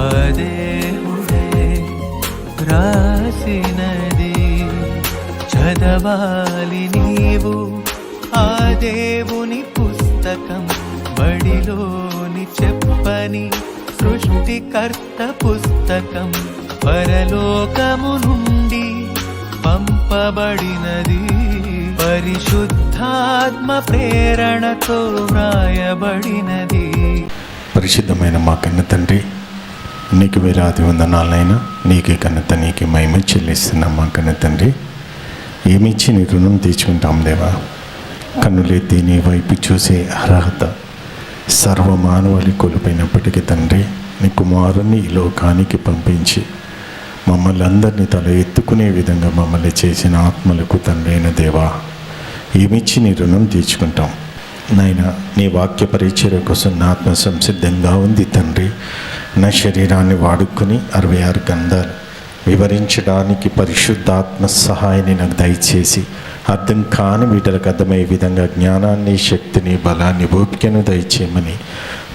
ఆ దేవుడే రాసినది చదవాలి నీవు ఆ దేవుని పుస్తకం, బడిలోని చెప్పని సృష్టికర్త పుస్తకం, పరలోకము నుండి పంపబడినది, పరిశుద్ధాత్మ ప్రేరణతో వ్రాయబడినది. పరిశుద్ధమైన మా కన్న తండ్రి, నీకు వేలాది వందనాలైనా నీకే కన్నత నీకే మహిమ చెల్లిస్తున్నాం. మా కన్న తండ్రి, ఏమిచ్చి నీ రుణం తీర్చుకుంటాం దేవా. కన్నులెత్తి నీ వైపు చూసే అర్హత సర్వమానవాళి కోల్పోయినప్పటికీ తండ్రి, నీ కుమారుని ఈ లోకానికి పంపించి మమ్మల్ని అందరినీ తల ఎత్తుకునే విధంగా మమ్మల్ని చేసిన ఆత్మలకు తండ్రి అయిన దేవా, ఏమిచ్చి నీ రుణం తీర్చుకుంటాం. నాయన, నీ వాక్య పరిచర్య కోసం నా ఆత్మ సంసిద్ధంగా ఉంది తండ్రి. నా శరీరాన్ని వాడుకొని 66 గ్రంథాలు వివరించడానికి పరిశుద్ధాత్మ సహాయాన్ని నాకు దయచేసి అర్థం కాని వీటలకు అర్థమయ్యే విధంగా జ్ఞానాన్ని, శక్తిని, బలాన్ని, ఓపికను దయచేయమని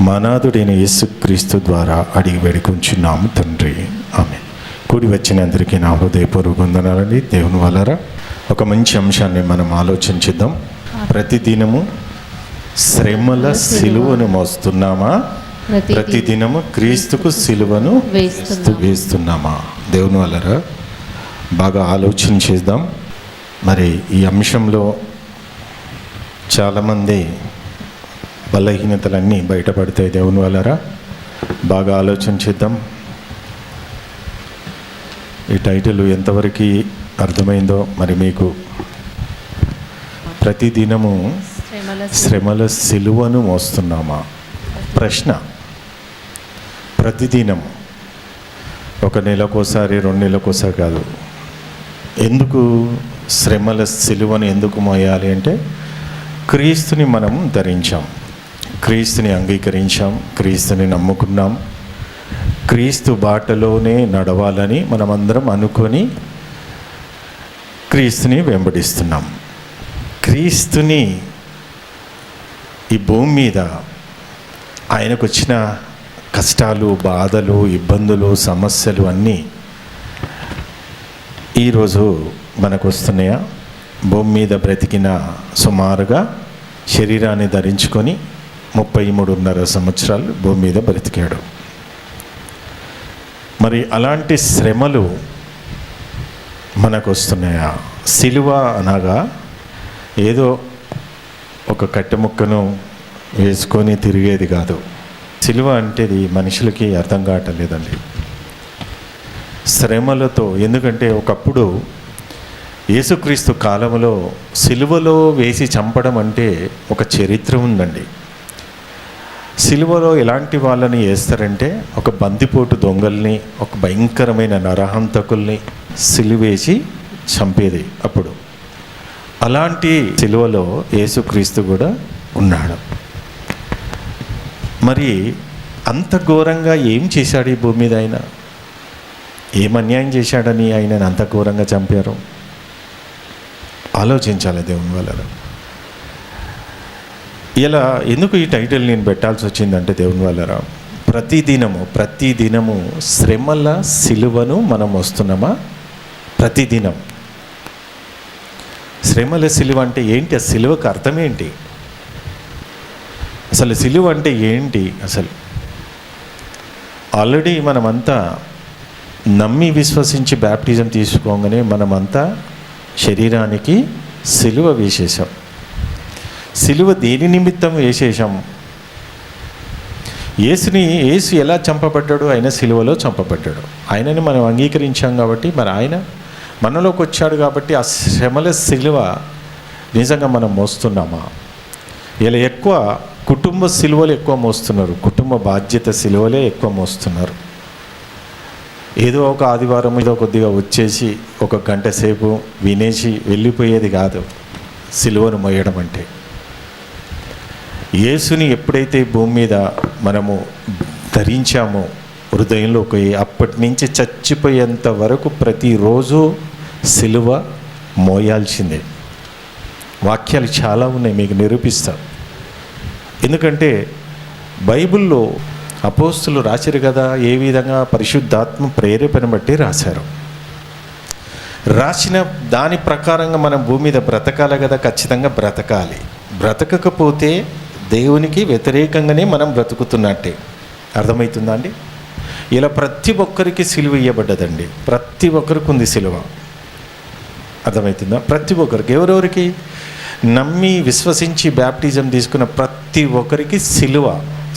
మనాథుడైన యేసుక్రీస్తు ద్వారా అడిగి వేడుకొంచున్నాము తండ్రి. ఆమె. కూడి వచ్చిన అందరికీ నా హృదయపూర్వక వందనాలండి. దేవుని వలన ఒక మంచి అంశాన్ని మనం ఆలోచించిద్దాం. ప్రతిదినము శ్రమల సిలువను మోస్తున్నామా? ప్రతిదినము క్రీస్తుకు సిలువను వేస్తున్నామా? దేవుని వలన బాగా ఆలోచన చేద్దాం. మరి ఈ అంశంలో చాలామంది బలహీనతలన్నీ బయటపడతాయి. దేవుని వలన బాగా ఆలోచన చేద్దాం. ఈ టైటిల్ ఎంతవరకు అర్థమైందో మరి మీకు. ప్రతిదినము శ్రమల సిలువను మోస్తున్నామా? ప్రశ్న. ప్రతిదినం, ఒక నెలకోసారి, 2 నెలలకోసారి కాదు. ఎందుకు శ్రమల సిలువను ఎందుకు మోయాలి అంటే, క్రీస్తుని మనం ధరించాం, క్రీస్తుని అంగీకరించాం, క్రీస్తుని నమ్ముకున్నాం, క్రీస్తు బాటలోనే నడవాలని మనమందరం అనుకొని క్రీస్తుని వెంబడిస్తున్నాం. క్రీస్తుని ఈ భూమి మీద ఆయనకు వచ్చిన కష్టాలు, బాధలు, ఇబ్బందులు, సమస్యలు అన్నీ ఈరోజు మనకు వస్తున్నాయా? భూమి మీద బ్రతికిన సుమారుగా శరీరాన్ని ధరించుకొని 33.5 సంవత్సరాలు భూమి మీద బ్రతికాడు. మరి అలాంటి శ్రమలు మనకు వస్తున్నాయా? సిలువ అనగా ఏదో ఒక కట్టె ముక్కను వేసుకొని తిరిగేది కాదు. సిలువ అంటేది మనుషులకి అర్థం కావట్లేదండి. శ్రమలతో. ఎందుకంటే ఒకప్పుడు యేసుక్రీస్తు కాలంలో సిలువలో వేసి చంపడం అంటే ఒక చరిత్ర ఉందండి. సిలువలో ఎలాంటి వాళ్ళని వేస్తారంటే, ఒక బందిపోటు దొంగల్ని, ఒక భయంకరమైన నరహంతకుల్ని సిలువేసి చంపేది అప్పుడు. అలాంటి సిలువలో యేసుక్రీస్తు కూడా ఉన్నాడు. మరి అంత ఘోరంగా ఏం చేశాడు ఈ భూమి మీద? ఆయన ఏం అన్యాయం చేశాడని ఆయనను అంత ఘోరంగా చంపారు? ఆలోచించాలి దేవుని వలన. ఇలా ఎందుకు ఈ టైటిల్ నేను పెట్టాల్సి వచ్చిందంటే, దేవుని వలన ప్రతిదినము శ్రమల సిలువను మనం వస్తున్నామా? ప్రతిదినం శ్రమల సిలువ అంటే ఏంటి? ఆ సిలువకు అర్థం ఏంటి? అసలు సిలువ అంటే ఏంటి? అసలు ఆల్రెడీ మనమంతా నమ్మి విశ్వసించి బ్యాప్టిజం తీసుకోగానే మనమంతా శరీరానికి సిలువ వేసేసాం. సిలువ దేని నిమిత్తం వేసేసాం? యేసు ఎలా చంపబడ్డాడు? ఆయన సిలువలో చంపబడ్డాడు. ఆయనని మనం అంగీకరించాం కాబట్టి, మరి ఆయన మనలోకి వచ్చాడు కాబట్టి ఆ శ్రమల సిలువ నిజంగా మనం మోస్తున్నామా? ఇలా ఎక్కువ కుటుంబ సిలువలు ఎక్కువ మోస్తున్నారు, కుటుంబ బాధ్యత సిలువలే ఎక్కువ మోస్తున్నారు. ఏదో ఒక ఆదివారం ఏదో కొద్దిగా వచ్చేసి 1 గంట సేపు వినేసి వెళ్ళిపోయేది కాదు సిలువను మోయడం అంటే. యేసుని ఎప్పుడైతే భూమి మీద మనము ధరించామో హృదయంలోకి, అప్పటి నుంచి చచ్చిపోయేంత వరకు ప్రతిరోజు సిలువ మోయాల్సిందే. వాక్యాలు చాలా ఉన్నాయి, మీకు నిరూపిస్తా. ఎందుకంటే బైబిల్లో అపోస్తులు రాశారు కదా, ఏ విధంగా పరిశుద్ధాత్మ ప్రేరేపణ బట్టి రాశారు. రాసిన దాని ప్రకారంగా మనం భూమి మీద బ్రతకాలి కదా, ఖచ్చితంగా బ్రతకాలి. బ్రతకకపోతే దేవునికి వ్యతిరేకంగానే మనం బ్రతుకుతున్నట్టే. అర్థమవుతుందా అండి? ఇలా ప్రతి ఒక్కరికి సిలువ ఇవ్వబడ్డదండి. ప్రతి ఒక్కరికి ఉంది సిలువ. అర్థమవుతుందా? ప్రతి ఒక్కరికి. ఎవరెవరికి? నమ్మి విశ్వసించి బ్యాప్టిజం తీసుకున్న ప్రతి ఒక్కరికి సిలువ,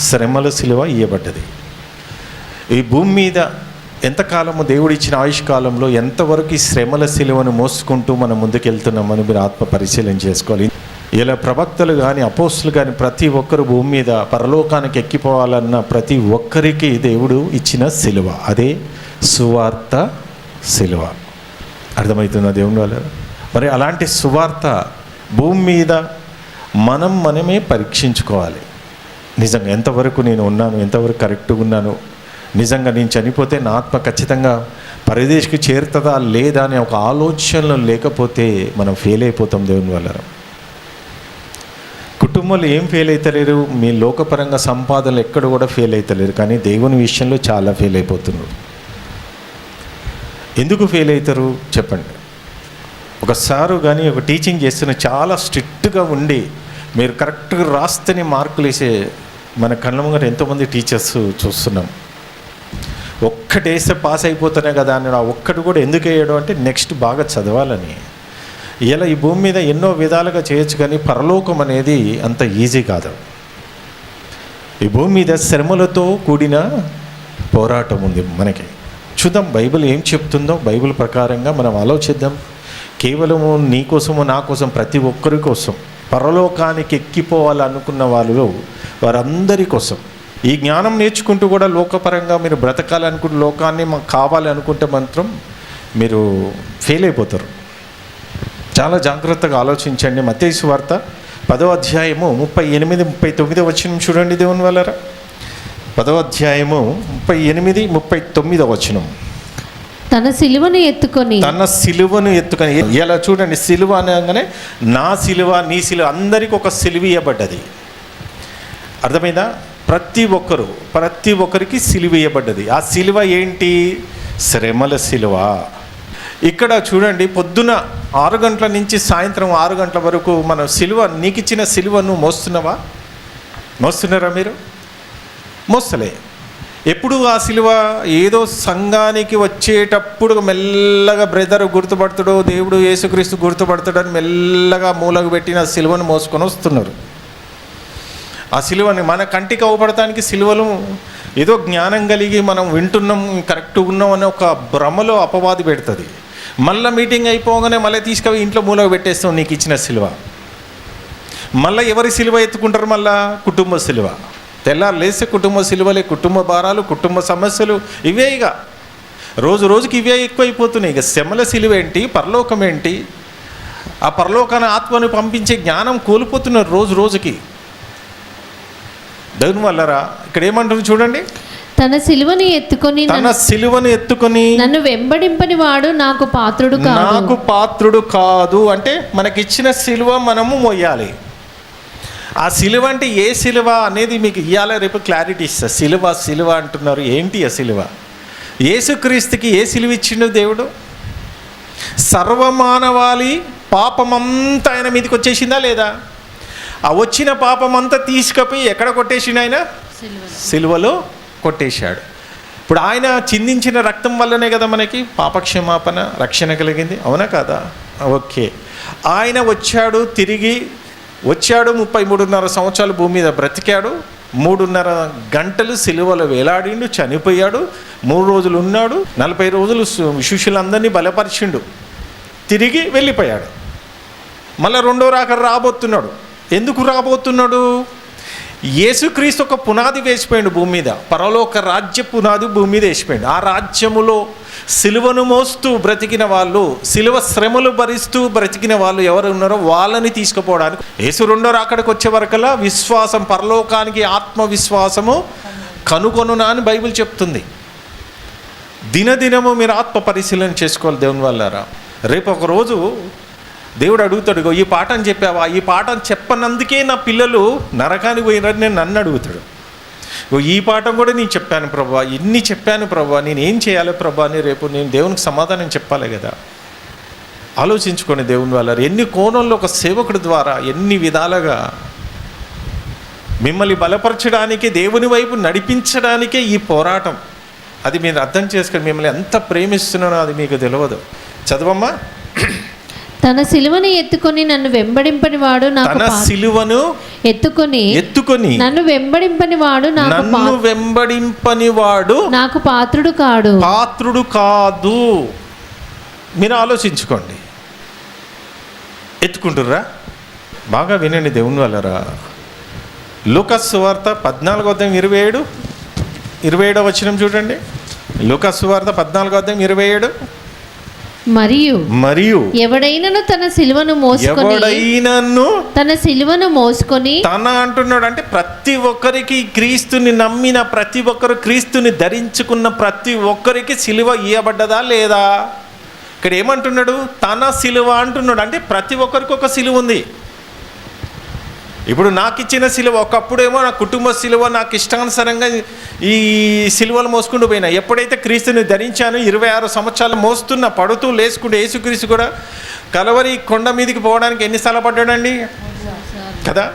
శ్రమల సిలువ ఇవ్వబడ్డది. ఈ భూమి మీద ఎంతకాలము దేవుడు ఇచ్చిన ఆయుష్కాలంలో ఎంతవరకు ఈ శ్రమల సిలువను మోసుకుంటూ మనం ముందుకెళ్తున్నామని మీరు ఆత్మ పరిశీలన చేసుకోవాలి. ఇలా ప్రవక్తలు కానీ అపోస్తులు కానీ ప్రతి ఒక్కరు భూమి మీద పరలోకానికి ఎక్కిపోవాలన్న ప్రతి ఒక్కరికి దేవుడు ఇచ్చిన సిలువ, అదే సువార్త సిలువ. అర్థమవుతుందా దేవుని వల్ల? మరి అలాంటి సువార్త భూమి మీద మనమే పరీక్షించుకోవాలి. నిజంగా ఎంతవరకు నేను ఉన్నాను, ఎంతవరకు కరెక్ట్గా ఉన్నాను, నిజంగా నేను చనిపోతే నా ఆత్మ ఖచ్చితంగా పరదేశికి చేరుతుందా లేదా అనే ఒక ఆలోచనలో లేకపోతే మనం ఫెయిల్ అయిపోతాం దేవుని వల్ల. కుటుంబంలో ఏం ఫెయిల్ అవుతలేరు, మీ లోకపరంగా సంపాదనలు ఎక్కడ కూడా ఫెయిల్ అవుతలేరు, కానీ దేవుని విషయంలో చాలా ఫెయిల్ అయిపోతున్నారు. ఎందుకు ఫెయిల్ అవుతారు చెప్పండి? ఒకసారి కానీ ఒక టీచింగ్ చేస్తున్న చాలా స్ట్రిక్ట్గా ఉండి మీరు కరెక్ట్గా రాస్తేనే మార్కులు వేసే మన కళ్ళ ముంగట ఎంతోమంది టీచర్స్ చూస్తున్నాం. ఒక్కటేస్తే పాస్ అయిపోతానే కదా అని, ఆ ఒక్కటి కూడా ఎందుకు వేయడం అంటే నెక్స్ట్ బాగా చదవాలని. ఇలా ఈ భూమి మీద ఎన్నో విధాలుగా చేయొచ్చు, కానీ పరలోకం అనేది అంత ఈజీ కాదు. ఈ భూమి మీద శ్రమలతో కూడిన పోరాటం ఉంది మనకి. చూద్దాం బైబిల్ ఏం చెప్తుందో, బైబిల్ ప్రకారంగా మనం ఆలోచిద్దాం. కేవలము నీ కోసము నా కోసం, ప్రతి ఒక్కరి కోసం, పరలోకానికి ఎక్కిపోవాలనుకున్న వాళ్ళు వారందరి కోసం. ఈ జ్ఞానం నేర్చుకుంటూ కూడా లోకపరంగా మీరు బ్రతకాలనుకుంటే, లోకాన్ని మాకు కావాలి అనుకుంటే మాత్రం మీరు ఫెయిల్ అయిపోతారు. చాలా జాగ్రత్తగా ఆలోచించండి. మత్తయి సువార్త 10వ అధ్యాయము 38, 39 వచనం చూడండి దేవుని వల్లరా. 10వ అధ్యాయము 38, 39 వచనం. తన సిలువను ఎత్తుకొని ఇలా చూడండి, సిలువ అనగానే నా సిలువ, నీ సిలువ, అందరికీ ఒక సిలువ ఇవ్వబడ్డది. అర్థమైందా? ప్రతి ఒక్కరికి సిలువ ఇవ్వబడ్డది. ఆ సిలువ ఏంటి? శ్రమల సిలువ. ఇక్కడ చూడండి, పొద్దున 6 గంటల నుంచి సాయంత్రం 6 గంటల వరకు మన సిలువ, నీకు ఇచ్చిన సిలువను మోస్తున్నారా మీరు? మోస్తలే. ఎప్పుడు ఆ సిలువ? ఏదో సంఘానికి వచ్చేటప్పుడు మెల్లగా బ్రదర్ గుర్తుపడతాడో, దేవుడు యేసుక్రీస్తు గుర్తుపడతాడని మెల్లగా మూలకు పెట్టిన సిలువను మోసుకొని వస్తున్నారు. ఆ సిలువని మన కంటికి అవపడటానికి సిలువలు ఏదో జ్ఞానం కలిగి మనం వింటున్నాం, కరెక్ట్గా ఉన్నాం అనే ఒక భ్రమలో అపవాది పెడుతుంది. మళ్ళీ మీటింగ్ అయిపోగానే మళ్ళీ తీసుకొని ఇంట్లో మూలకు పెట్టేస్తాం నీకు ఇచ్చిన సిలువ. మళ్ళీ ఎవరి సిలువ ఎత్తుకుంటారు? మళ్ళా కుటుంబ సిలువ. తెల్లారు లేస్తే కుటుంబ సిలువలే, కుటుంబ భారాలు, కుటుంబ సమస్యలు, ఇవే. ఇక రోజుకి ఇవే ఎక్కువైపోతున్నాయి. ఇక శ్రమల సిలువ ఏంటి, పరలోకం ఏంటి? ఆ పరలోకాన్ని ఆత్మను పంపించే జ్ఞానం కోల్పోతున్నారు రోజుకి. దేవుని వల్లరా ఇక్కడ ఏమంటుంది చూడండి, తన సిలువను ఎత్తుకొని నన్ను వెంబడింపని వాడు నాకు పాత్రుడు కాదు. అంటే మనకిచ్చిన సిలువ మనము మోయాలి. ఆ సిలువ అంటే ఏ సిలువ అనేది మీకు ఇవ్వాలి, రేపు క్లారిటీ ఇస్తా. సిలువ అంటున్నారు, ఏంటి ఆ సిలువ? యేసుక్రీస్తుకి ఏ సిలువ ఇచ్చిండు దేవుడు? సర్వమానవాళి పాపమంతా ఆయన మీదకి వచ్చేసిందా లేదా? ఆ వచ్చిన పాపమంతా తీసుకుపోయి ఎక్కడ కొట్టేసిండు? ఆయన సిలువలో కొట్టేశాడు. ఇప్పుడు ఆయన చిందించిన రక్తం వల్లనే కదా మనకి పాపక్షమాపణ, రక్షణ కలిగింది, అవునా కాదా? ఓకే. ఆయన తిరిగి వచ్చాడు, 33.5 సంవత్సరాలు భూమి మీద బ్రతికాడు, 3.5 గంటలు సిలువలో వేలాడిండు, చనిపోయాడు, 3 రోజులు ఉన్నాడు, 40 రోజులు శిష్యులందరినీ బలపరిచిండు, తిరిగి వెళ్ళిపోయాడు. మళ్ళీ రెండో రాకడ రాబోతున్నాడు. ఎందుకు రాబోతున్నాడు? యేసుక్రీస్తు ఒక పునాది వేసిపోయాడు భూమి మీద, పరలోక రాజ్య పునాది భూమి మీద వేసిపోయాడు. ఆ రాజ్యములో సిలువను మోస్తూ బ్రతికిన వాళ్ళు, సిలువ శ్రమలు భరిస్తూ బ్రతికిన వాళ్ళు ఎవరు ఉన్నారో వాళ్ళని తీసుకుపోవడానికి యేసు రెండో రాకడకు వచ్చే వరకల్లా విశ్వాసం, పరలోకానికి ఆత్మవిశ్వాసము కనుగొనునా అని బైబిల్ చెప్తుంది. దినదినము మీరు ఆత్మ పరిశీలన చేసుకోవాలి దేవుని వల్లారా. రేపు ఒకరోజు దేవుడు అడుగుతాడు, ఈ పాఠం చెప్పావా? ఈ పాఠం చెప్పనందుకే నా పిల్లలు నరకానికి పోయినారని నన్ను అడుగుతాడు. ఈ పాఠం కూడా నేను చెప్పాను ప్రభా, ఇన్ని చెప్పాను ప్రభా, నేను ఏం చేయాలి ప్రభా అని రేపు నేను దేవునికి సమాధానం చెప్పాలి కదా. ఆలోచించుకొని దేవుని వాళ్ళ ఎన్ని కోణంలో ఒక సేవకుడి ద్వారా ఎన్ని విధాలుగా మిమ్మల్ని బలపరచడానికి, దేవుని వైపు నడిపించడానికే ఈ పోరాటం. అది మీరు అర్థం చేసుకొని మిమ్మల్ని ఎంత ప్రేమిస్తున్నానో అది మీకు తెలియదు. చదవమ్మా. తన సిలువను ఎత్తుకొని నన్ను వెంబడింపని వాడు తన సిలువను ఎత్తుకొని నన్ను వెంబడింపని వాడు నాకు పాత్రుడు కాదు. మీరు ఆలోచించుకోండి. ఎత్తుకుంటుర్రా? బాగా వినండి దేవుని వాళ్ళరా. లూకాసు సువార్త 14:27 వచనం చూడండి. లూకాసు సువార్త 14:27. మరియు ఎవడైనను తన సిలువను మోసుకొని తన అంటున్నాడు అంటే ప్రతి ఒక్కరికి, క్రీస్తుని నమ్మిన ప్రతి ఒక్కరు, క్రీస్తుని ధరించుకున్న ప్రతి ఒక్కరికి సిలువ ఇయ్యబడ్డదా లేదా? ఇక్కడ ఏమంటున్నాడు? తన సిలువ అంటున్నాడు. అంటే ప్రతి ఒక్కరికి ఒక సిలువ ఉంది. ఇప్పుడు నాకు ఇచ్చిన సిలువ, ఒకప్పుడేమో నా కుటుంబ సిలువ, నాకు ఇష్టానుసారంగా ఈ సిలువలు మోసుకుంటూ పోయినా. ఎప్పుడైతే క్రీస్తుని ధరించాను, 26 సంవత్సరాలు మోస్తున్నా, పడుతూ లేచుకుంటూ, యేసుక్రీస్తు కూడా కలవరి కొండ మీదకి పోవడానికి ఎన్నిసార్లు పడ్డాడండి కదా.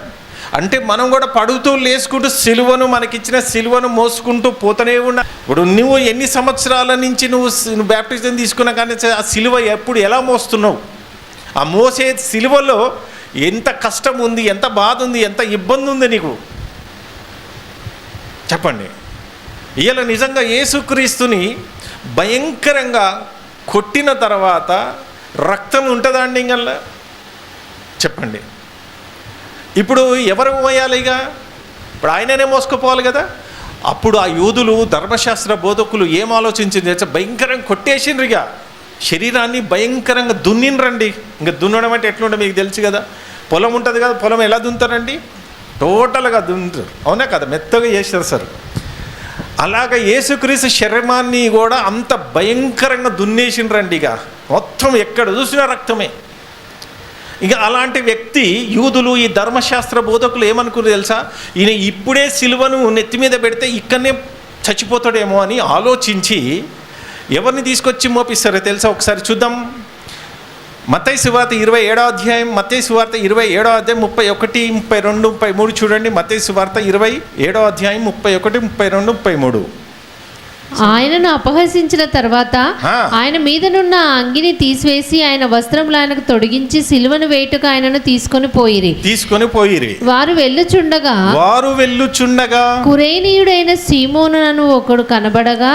అంటే మనం కూడా పడుతూ లేచుకుంటూ సిలువను, మనకిచ్చిన సిలువను మోసుకుంటూ పోతూనే ఉన్నా. ఇప్పుడు నువ్వు ఎన్ని సంవత్సరాల నుంచి నువ్వు బ్యాప్టిజం తీసుకున్నా కానీ ఆ సిలువ ఎప్పుడు ఎలా మోస్తున్నావు? ఆ మోసే సిలువలో ఎంత కష్టం ఉంది, ఎంత బాధ ఉంది, ఎంత ఇబ్బంది ఉంది నీకు చెప్పండి. ఇవాళ నిజంగా యేసుక్రీస్తుని భయంకరంగా కొట్టిన తర్వాత రక్తం ఉంటుందా అండి ఇంకల్లా? చెప్పండి. ఇప్పుడు ఎవరు మోయాలి? ఇప్పుడు ఆయననే మోసుకుపోవాలి కదా. అప్పుడు ఆ యూదులు, ధర్మశాస్త్ర బోధకులు ఏం ఆలోచించింది? భయంకరంగా కొట్టేసిండ్రు, ఇక శరీరాన్ని భయంకరంగా దున్నిండ్రండి. ఇంకా దున్నడం అంటే ఎట్లుంటే మీకు తెలుసు కదా. పొలం ఉంటుంది కదా, పొలం ఎలా దున్నుతారండి? టోటల్గా దున్నుతారు, అవునా కదా, మెత్తగా చేస్తారు సార్. అలాగ యేసుక్రీస్తు శరీరాన్ని కూడా అంత భయంకరంగా దున్నేసిండ్రండి. ఇక మొత్తం ఎక్కడ చూసినా రక్తమే. ఇక అలాంటి వ్యక్తి యూదులు, ఈ ధర్మశాస్త్ర బోధకులు ఏమనుకున్నారు తెలుసా? ఈయన ఇప్పుడే సిలువను నెత్తి మీద పెడితే ఇక్కడనే చచ్చిపోతాడేమో అని ఆలోచించి ఎవరిని తీసుకొచ్చి మోపిస్తారో తెలుసా? ఒకసారి చూద్దాం. మత్తయి సువార్త 27వ అధ్యాయం, మత్తయి సువార్త 27వ అధ్యాయం 31, 32, 33 చూడండి. మత్తయి సువార్త 27వ అధ్యాయం 31, 32, 33. ఆయనను అపహసించిన తర్వాత ఆయన మీదనున్న అంగిని తీసివేసి ఆయన వస్త్రములు ఆయనకు తొడిగించి సిలువను వేటుకు ఆయనను తీసుకొని పోయిరి. వారు వెళ్ళుచుండగా కురేనీయుడైన సీమోను అను ఒకడు కనబడగా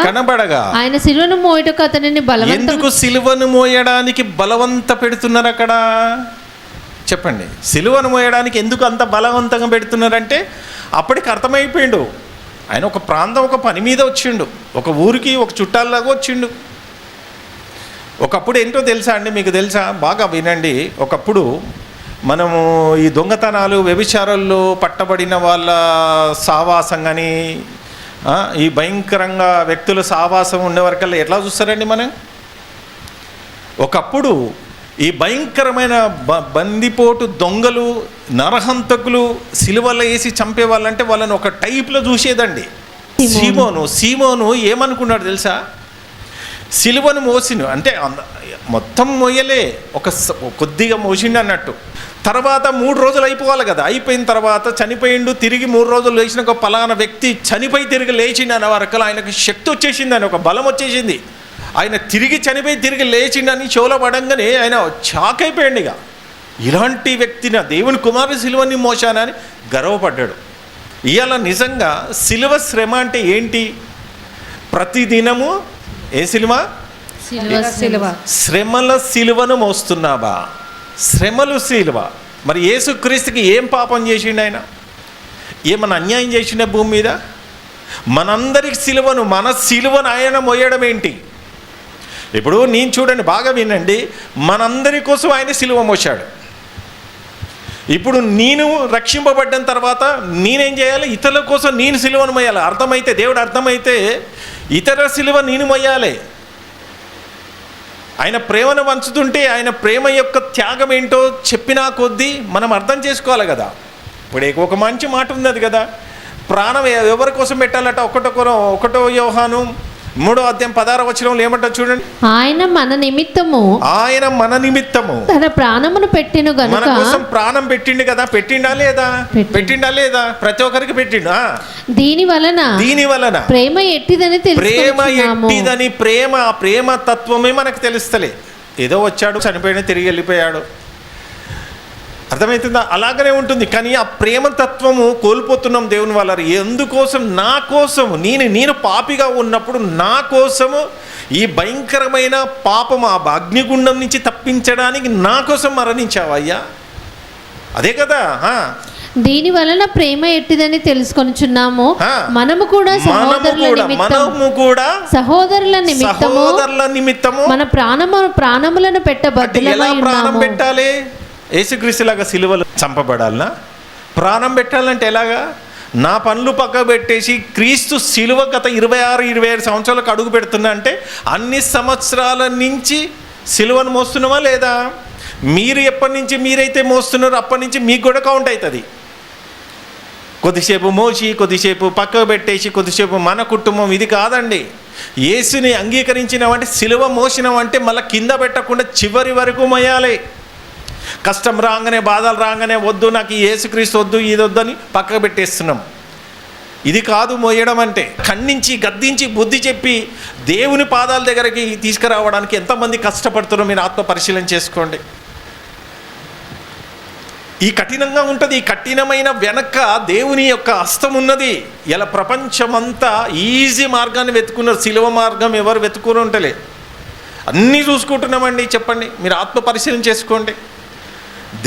ఆయన సిలువను మోయటకు అతనిని ఎందుకు సిలువను మోయడానికి బలవంత పెడుతున్నారు అక్కడ? చెప్పండి. సిలువను మోయడానికి ఎందుకు అంత బలవంతంగా పెడుతున్నారంటే అప్పటికి అర్థమైపోయిండు. ఆయన ఒక ప్రాంతం, ఒక పని మీద వచ్చిండు, ఒక ఊరికి ఒక చుట్టాల్లాగా వచ్చిండు. ఒకప్పుడు ఏంటో తెలుసా అండి? మీకు తెలుసా? బాగా వినండి. ఒకప్పుడు మనము ఈ దొంగతనాలు, వ్యభిచారాల్లో పట్టబడిన వాళ్ళ సావాసం కానీ, ఈ భయంకరంగా వ్యక్తుల సావాసం ఉండేవరకల్లా ఎట్లా చూస్తారండి మనం? ఒకప్పుడు ఈ భయంకరమైన బందిపోటు దొంగలు, నరహంతకులు సిలువలో వేసి చంపేవాళ్ళంటే వాళ్ళని ఒక టైప్లో చూసేదండి. సీమోను ఏమనుకున్నాడు తెలుసా? సిలువను మోసిను అంటే మొత్తం మోయలే, కొద్దిగా మోసిండు అన్నట్టు. తర్వాత 3 రోజులు అయిపోవాలి కదా. అయిపోయిన తర్వాత చనిపోయిండు. తిరిగి 3 రోజులు లేచిన ఒక పలానా వ్యక్తి చనిపోయి తిరిగి లేచిండు అనే వరకు ఆయనకు శక్తి వచ్చేసింది, అని ఒక బలం వచ్చేసింది. ఆయన తిరిగి చనిపోయి తిరిగి లేచిండని చెవులో పడంగానే ఆయన షాక్ అయిపోయాడు. ఇక ఇలాంటి వ్యక్తిని, దేవుని కుమారుని సిలువని మోసానని గర్వపడ్డాడు. ఇవాళ నిజంగా సిలువ శ్రమ అంటే ఏంటి? ప్రతిదినము ఏ సిలువ? శ్రమల సిలువను మోస్తున్నావా? శ్రమలు సిలువ. మరి యేసుక్రీస్తుకి ఏం పాపం చేసిండు ఆయన? ఏమన్నా అన్యాయం చేసిండ భూమి మీద? మనందరికి సిలువను, మన సిలువను ఆయన మోయడం ఏంటి? ఇప్పుడు నేను చూడండి, బాగా వినండి, మనందరి కోసం ఆయన సిలువ మోసాడు. ఇప్పుడు నేను రక్షింపబడ్డ తర్వాత నేనేం చేయాలి? ఇతరుల కోసం నేను సిలువను మోయాలి. అర్థమైతే, దేవుడు అర్థమైతే ఇతర సిలువ నేను మోయాలి. ఆయన ప్రేమను పంచుతుంటే ఆయన ప్రేమ యొక్క త్యాగం ఏంటో చెప్పినా కొద్దీ మనం అర్థం చేసుకోవాలి కదా. ఇప్పుడు ఒక మంచి మాట ఉన్నది కదా, ప్రాణం ఎవరి కోసం పెట్టాలట? ఒకటో యోహాను 3వ అధ్యాయం 16వ వచనంలో ఏమంటారు చూడండి. ఆయన మన నిమిత్తము తన ప్రాణమును పెట్టెను గనుక. మన కోసం ప్రాణం పెట్టిండు కదా. పెట్టిండా లేదా? ప్రతి ఒక్కరికి పెట్టిండు. దీని వలన ప్రేమ ఎట్టిదని ప్రేమ తత్వమే మనకు తెలుస్తలే. ఏదో వచ్చాడు, చనిపోయిన, తిరిగి వెళ్ళిపోయాడు, అర్థమవుతుందా? అలాగనే ఉంటుంది. కానీ ఆ ప్రేమతత్వము కోల్పోతున్నాం దేవుని వల్ల. ఎందుకోసం? నా కోసము, నేను పాపిగా ఉన్నప్పుడు నా కోసము ఈ భయంకరమైన పాపం, ఆ అగ్నిగుండం నుంచి తప్పించడానికి నా కోసం మరణించావయ్యా. అదే కదా. దీని వలన ప్రేమ ఎట్టిదని తెలుసుకొనుచున్నాము. మనము కూడా సహోదరుల నిమిత్తము మన ప్రాణములను పెట్టబద్దులమై ఉన్నాము. ప్రాణం పెట్టాలి? యేసుక్రీస్తులాగా సిలువలో చంపబడాలనా? ప్రాణం పెట్టాలంటే ఎలాగా? నా పనులు పక్క పెట్టేసి క్రీస్తు సిలువ గత 26-27 సంవత్సరాలకు అడుగు పెడుతున్నా అంటే అన్ని సంవత్సరాల నుంచి సిలువను మోస్తున్నామా లేదా? మీరు ఎప్పటి నుంచి మీరైతే మోస్తున్నారో అప్పటి నుంచి మీకు కూడా కౌంట్ అవుతుంది. కొద్దిసేపు మోసి, కొద్దిసేపు పక్కకు పెట్టేసి, కొద్దిసేపు మన కుటుంబం. ఇది కాదండి. యేసుని అంగీకరించినామంటే, సిలువ మోసినామంటే మళ్ళీ కింద పెట్టకుండా చివరి వరకు మోయాలి. కష్టం రాగానే, బాధలు రాగానే వద్దు, నాకు ఈ యేసుక్రీస్తు వద్దు, ఇది వద్దని పక్కకు పెట్టేస్తున్నాం. ఇది కాదు మోయడం అంటే. ఖండించి, గద్దించి, బుద్ధి చెప్పి దేవుని పాదాల దగ్గరికి తీసుకురావడానికి ఎంతమంది కష్టపడుతున్నారో మీరు ఆత్మ పరిశీలన చేసుకోండి. ఈ కఠినంగా ఉంటుంది. ఈ కఠినమైన వెనక దేవుని యొక్క హస్తం ఉన్నది. ఇలా ప్రపంచమంతా ఈజీ మార్గాన్ని వెతుకున్నారు. సిలువ మార్గం ఎవరు వెతుకుని ఉంటలే. అన్నీ చూసుకుంటున్నామండి. చెప్పండి, మీరు ఆత్మ పరిశీలన చేసుకోండి.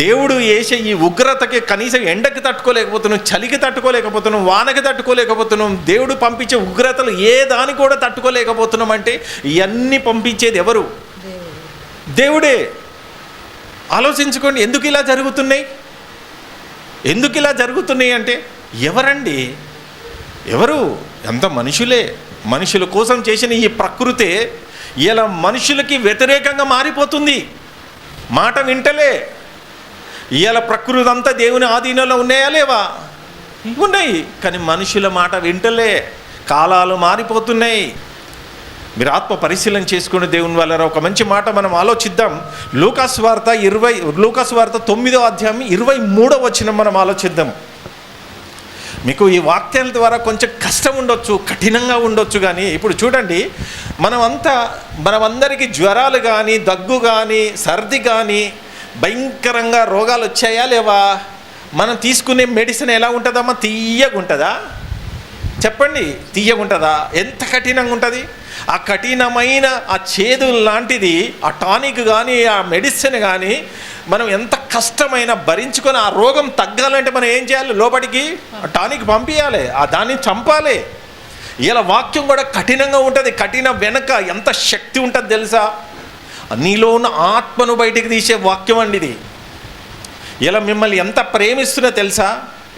దేవుడు వేసే ఈ ఉగ్రతకి కనీసం ఎండకి తట్టుకోలేకపోతున్నాం, చలికి తట్టుకోలేకపోతున్నాం, వానకి తట్టుకోలేకపోతున్నాం. దేవుడు పంపించే ఉగ్రతలు ఏ దానికి కూడా తట్టుకోలేకపోతున్నాం అంటే ఇవన్నీ పంపించేది ఎవరు? దేవుడే. ఆలోచించుకోండి. ఎందుకు ఇలా జరుగుతున్నాయి అంటే ఎవరండి? ఎవరు? ఎంత మనుషులే. మనుషుల కోసం చేసిన ఈ ప్రకృతే ఇలా మనుషులకి వ్యతిరేకంగా మారిపోతుంది. మాట వింటలే. ఇవాళ ప్రకృతి అంతా దేవుని ఆధీనంలో ఉన్నాయా లేవా? ఉన్నాయి. కానీ మనుషుల మాట వింటలే. కాలాలు మారిపోతున్నాయి. మీరు ఆత్మ పరిశీలన చేసుకుని దేవుని వల్ల ఒక మంచి మాట మనం ఆలోచిద్దాం. లూకాసు వార్త 9వ అధ్యాయం 23వ వచనం మనం ఆలోచిద్దాం. మీకు ఈ వాక్యాల ద్వారా కొంచెం కష్టం ఉండొచ్చు, కఠినంగా ఉండొచ్చు. కానీ ఇప్పుడు చూడండి, మనమందరికీ జ్వరాలు కానీ, దగ్గు కానీ, సర్ది కానీ, భయంకరంగా రోగాలు వచ్చాయా లేవా? మనం తీసుకునే మెడిసిన్ ఎలా ఉంటుందమ్మా? తీయగా ఉంటుందా? చెప్పండి, తీయగా ఉంటుందా? ఎంత కఠినంగా ఉంటుంది? ఆ కఠినమైన ఆ చేదు లాంటిది ఆ టానిక్ కానీ, ఆ మెడిసిన్ కానీ మనం ఎంత కష్టమైన భరించుకొని ఆ రోగం తగ్గాలంటే మనం ఏం చేయాలి? లోపలికి టానిక్ పంపించాలి, ఆ దాన్ని చంపాలి. ఇలా వాక్యం కూడా కఠినంగా ఉంటుంది. కఠిన వెనక ఎంత శక్తి ఉంటుంది తెలుసా? నీలో ఉన్న ఆత్మను బయటికి తీసే వాక్యం అండి ఇది. ఇలా మిమ్మల్ని ఎంత ప్రేమిస్తున్నా తెలుసా?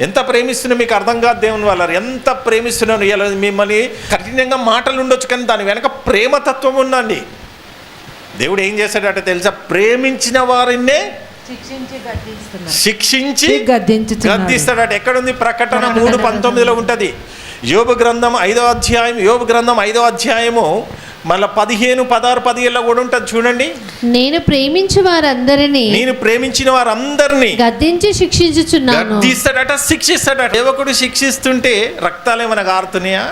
ఎంత ప్రేమిస్తున్నా మీకు అర్థం కాదు. దేవుని వల్ల ఎంత ప్రేమిస్తున్నాను. ఇలా మిమ్మల్ని కఠినంగా మాటలు ఉండొచ్చు, కానీ దాని వెనక ప్రేమతత్వం ఉందండి. దేవుడు ఏం చేశాడట తెలుసా? ప్రేమించిన వారినే శిక్షించి గద్దిస్తాడట. ఎక్కడుంది? ప్రకటన 3:19లో ఉంటుంది. యోబు గ్రంథం 5వ అధ్యాయము మళ్ళీ 15, 16, 17లో కూడా ఉంటుంది చూడండి. నేను ప్రేమించిన వారందరినీ గద్దించి శిక్షించుచున్నాను. గద్దిస్తాడట, శిక్షిస్తాడట. సేవకుడు శిక్షిస్తుంటే రక్తాలు ఏమైనా కారుతున్నాయా?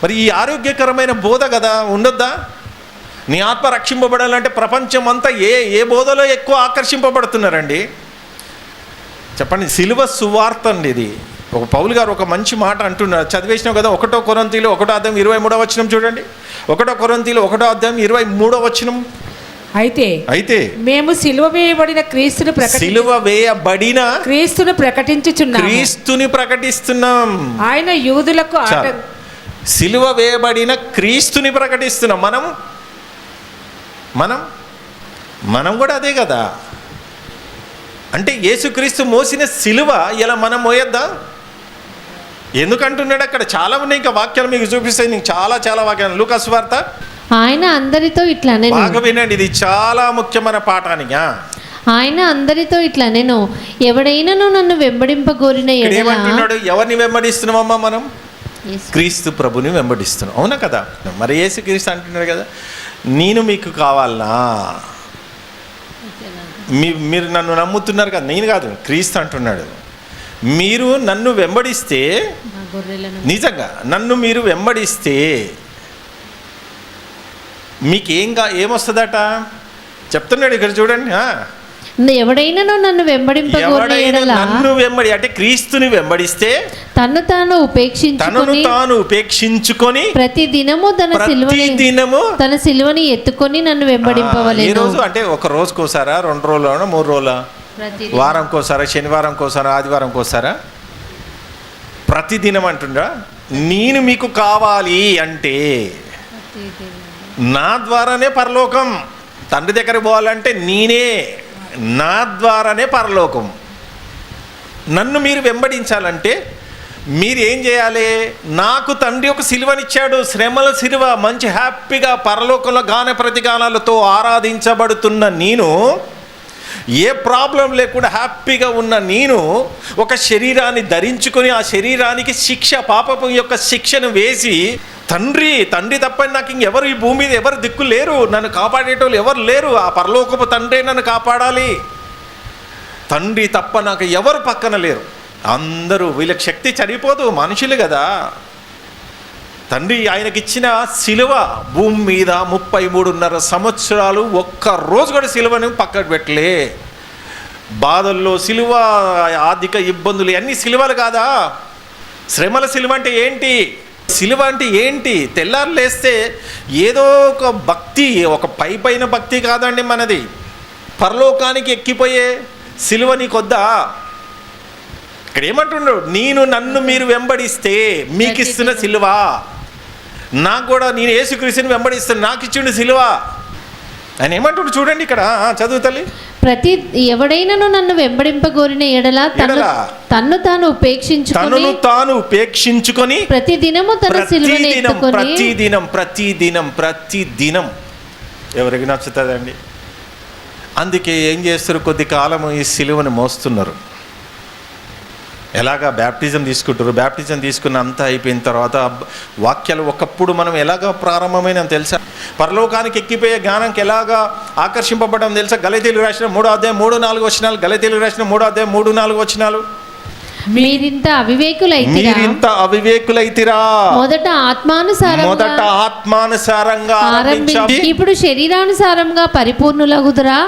మరి ఈ ఆరోగ్యకరమైన బోధ కదా ఉండొద్దా? నీ ఆత్మ రక్షింపబడాలంటే ప్రపంచం అంతా ఏ బోధలో ఎక్కువ ఆకర్షింపబడుతున్నారండి? చెప్పండి. సిలువ సువార్త అండి ఇది. ఒక పౌలు గారు ఒక మంచి మాట అంటున్నారు, చదివేసినావు కదా. 1 కొరింథీయులు 1వ అధ్యాయం 23వ వచనం చూడండి. 1 కొరింథీయులు 1వ అధ్యాయం 23వ వచనం. అయితే మేము సిలువ వేయబడిన క్రీస్తుని ప్రకటిస్తున్నాం. ఆయన యూదులకు సిలువ వేయబడిన క్రీస్తుని ప్రకటిస్తున్నాం. మనం కూడా అదే కదా. అంటే యేసుక్రీస్తు మోసిన సిలువ ఇలా మనం మోయొద్దా? ఎందుకంటున్నాడు అక్కడ? చాలా ఉన్నాయి. ఇంకా వాక్యాలు మీకు చూపిస్తాయి. నీకు చాలా వాక్యాలు. లూకాసు వార్త ఆయన అందరితో ఇట్లా బాగా వినండి, ఇది చాలా ముఖ్యమైన పాఠానికి. ఆయన అందరితో ఇట్లా నేను ఎవడైనాను నన్ను వెంబడింపగోరిన ఇక్కడ ఎడల ఏమంటున్నాడు? ఎవరిని వెంబడిస్తున్నామమ్మా మనం? యేసు. క్రీస్తు ప్రభుని వెంబడిస్తున్నాం, అవునా కదా? మరి యేసు క్రీస్తు అంటున్నాడు కదా, నేను మీకు కావాలనా? మీరు నన్ను నమ్ముతున్నారు కదా, నేను కాదు, క్రీస్తు అంటున్నాడు. మీరు నన్ను వెంబడిస్తే, నా గొర్రెలను నిజంగా నన్ను మీరు వెంబడిస్తే మీకు ఏమొస్తుందట చెప్తున్నాడు ఇక్కడ చూడండి. ఎవడైనాను నన్ను వెంబడింపగోరిన ఎవడైనా ఎడల నన్ను వెంబడి అంటే క్రీస్తుని వెంబడిస్తే తన్ను తాను ఉపేక్షించుకొని ప్రతి దినము తన సిలువని ఎత్తుకొని నన్ను ఏ వెంబడింపవలెను. రోజు అంటే ఒక రోజుకోసారా, 2 రోజుల, 3 రోజుల, వారంకోసారా, శనివారంకోసారా, ఆదివారంకోసారా? ప్రతిదినం అంటుండ్రా? నేను మీకు కావాలి అంటే నా ద్వారానే పరలోకం. తండ్రి దగ్గరికి పోవాలంటే నేనే, నా ద్వారానే పరలోకం. నన్ను మీరు వెంబడించాలంటే మీరు ఏం చేయాలి? నాకు తండ్రి ఒక సిలువనిచ్చాడు, శ్రమల సిలువ. మంచి హ్యాపీగా పరలోకంలో గాన ప్రతిగానాలతో ఆరాధించబడుతున్న నేను, ఏ ప్రాబ్లం లేకుండా హ్యాపీగా ఉన్న నేను ఒక శరీరాన్ని ధరించుకొని ఆ శరీరానికి శిక్ష, పాపపు యొక్క శిక్షను వేసి, తండ్రి తప్ప నాకు ఇంకెవరు ఈ భూమి మీద ఎవరు దిక్కు లేరు, నన్ను కాపాడేటోళ్ళు ఎవరు లేరు, ఆ పరలోకపు తండ్రే నన్ను కాపాడాలి, తండ్రి తప్ప నాకు ఎవరు పక్కన లేరు, అందరూ వీళ్ళకి శక్తి చనిపోదు, మనుషులు కదా. తండ్రి ఆయనకిచ్చిన సిలువ భూమి మీద 33.5 సంవత్సరాలు ఒక్క రోజు కూడా సిలువను పక్కకు పెట్టలే. బాధల్లో సిలువ, ఆర్థిక ఇబ్బందులు, అన్ని సిలువలు కాదా? శ్రమల సిలువ అంటే ఏంటి? సిలువ అంటే ఏంటి? తెల్లారు లేస్తే ఏదో ఒక భక్తి, ఒక పైన భక్తి కాదండి మనది. పరలోకానికి ఎక్కిపోయే సిలువ నీకొద్దా? ఇక్కడ ఏమంటున్నాడు? నన్ను మీరు వెంబడిస్తే మీకు ఇస్తున్న సిలువ, నాకు కూడా నేను యేసుక్రీస్తుని వెంబడిస్తాను, నాకు ఇచ్చిండు సిలువ. ఆయన ఏమంటున్నాడు చూడండి ఇక్కడ, చదువు తల్లి. ఎవడైనాను నన్ను వెంబడింపగోరిన ఎడల తన్ను తాను ఉపేక్షించుకొని ప్రతిదినం ఎవరికి నచ్చుతుందండి? అందుకే ఏం చేస్తారు, కొద్ది కాలం ఈ సిలువను మోస్తున్నారు. ఎలాగా బ్యాప్టిజం తీసుకుంటారు, బ్యాప్టిజం తీసుకున్న అంతా అయిపోయిన తర్వాత వాక్యాలు ఒకప్పుడు మనం ఎలాగా ప్రారంభమైన తెలుసా? పరలోకానికి ఎక్కిపోయే జ్ఞానంకి ఎలాగా ఆకర్షింపబడడం తెలుసా? గలతీయులకు రాసిన 3వ అధ్యాయం 3-4 వచనాలు, గలతీయులకు రాసిన 3వ అధ్యాయం 3-4 వచనాలు. మీరింత అవివేకులైతిరా, మొదట ఆత్మానుసారంగా ఆరంభించి ఇప్పుడు శరీరానుసారంగా పరిపూర్ణులగుదురా?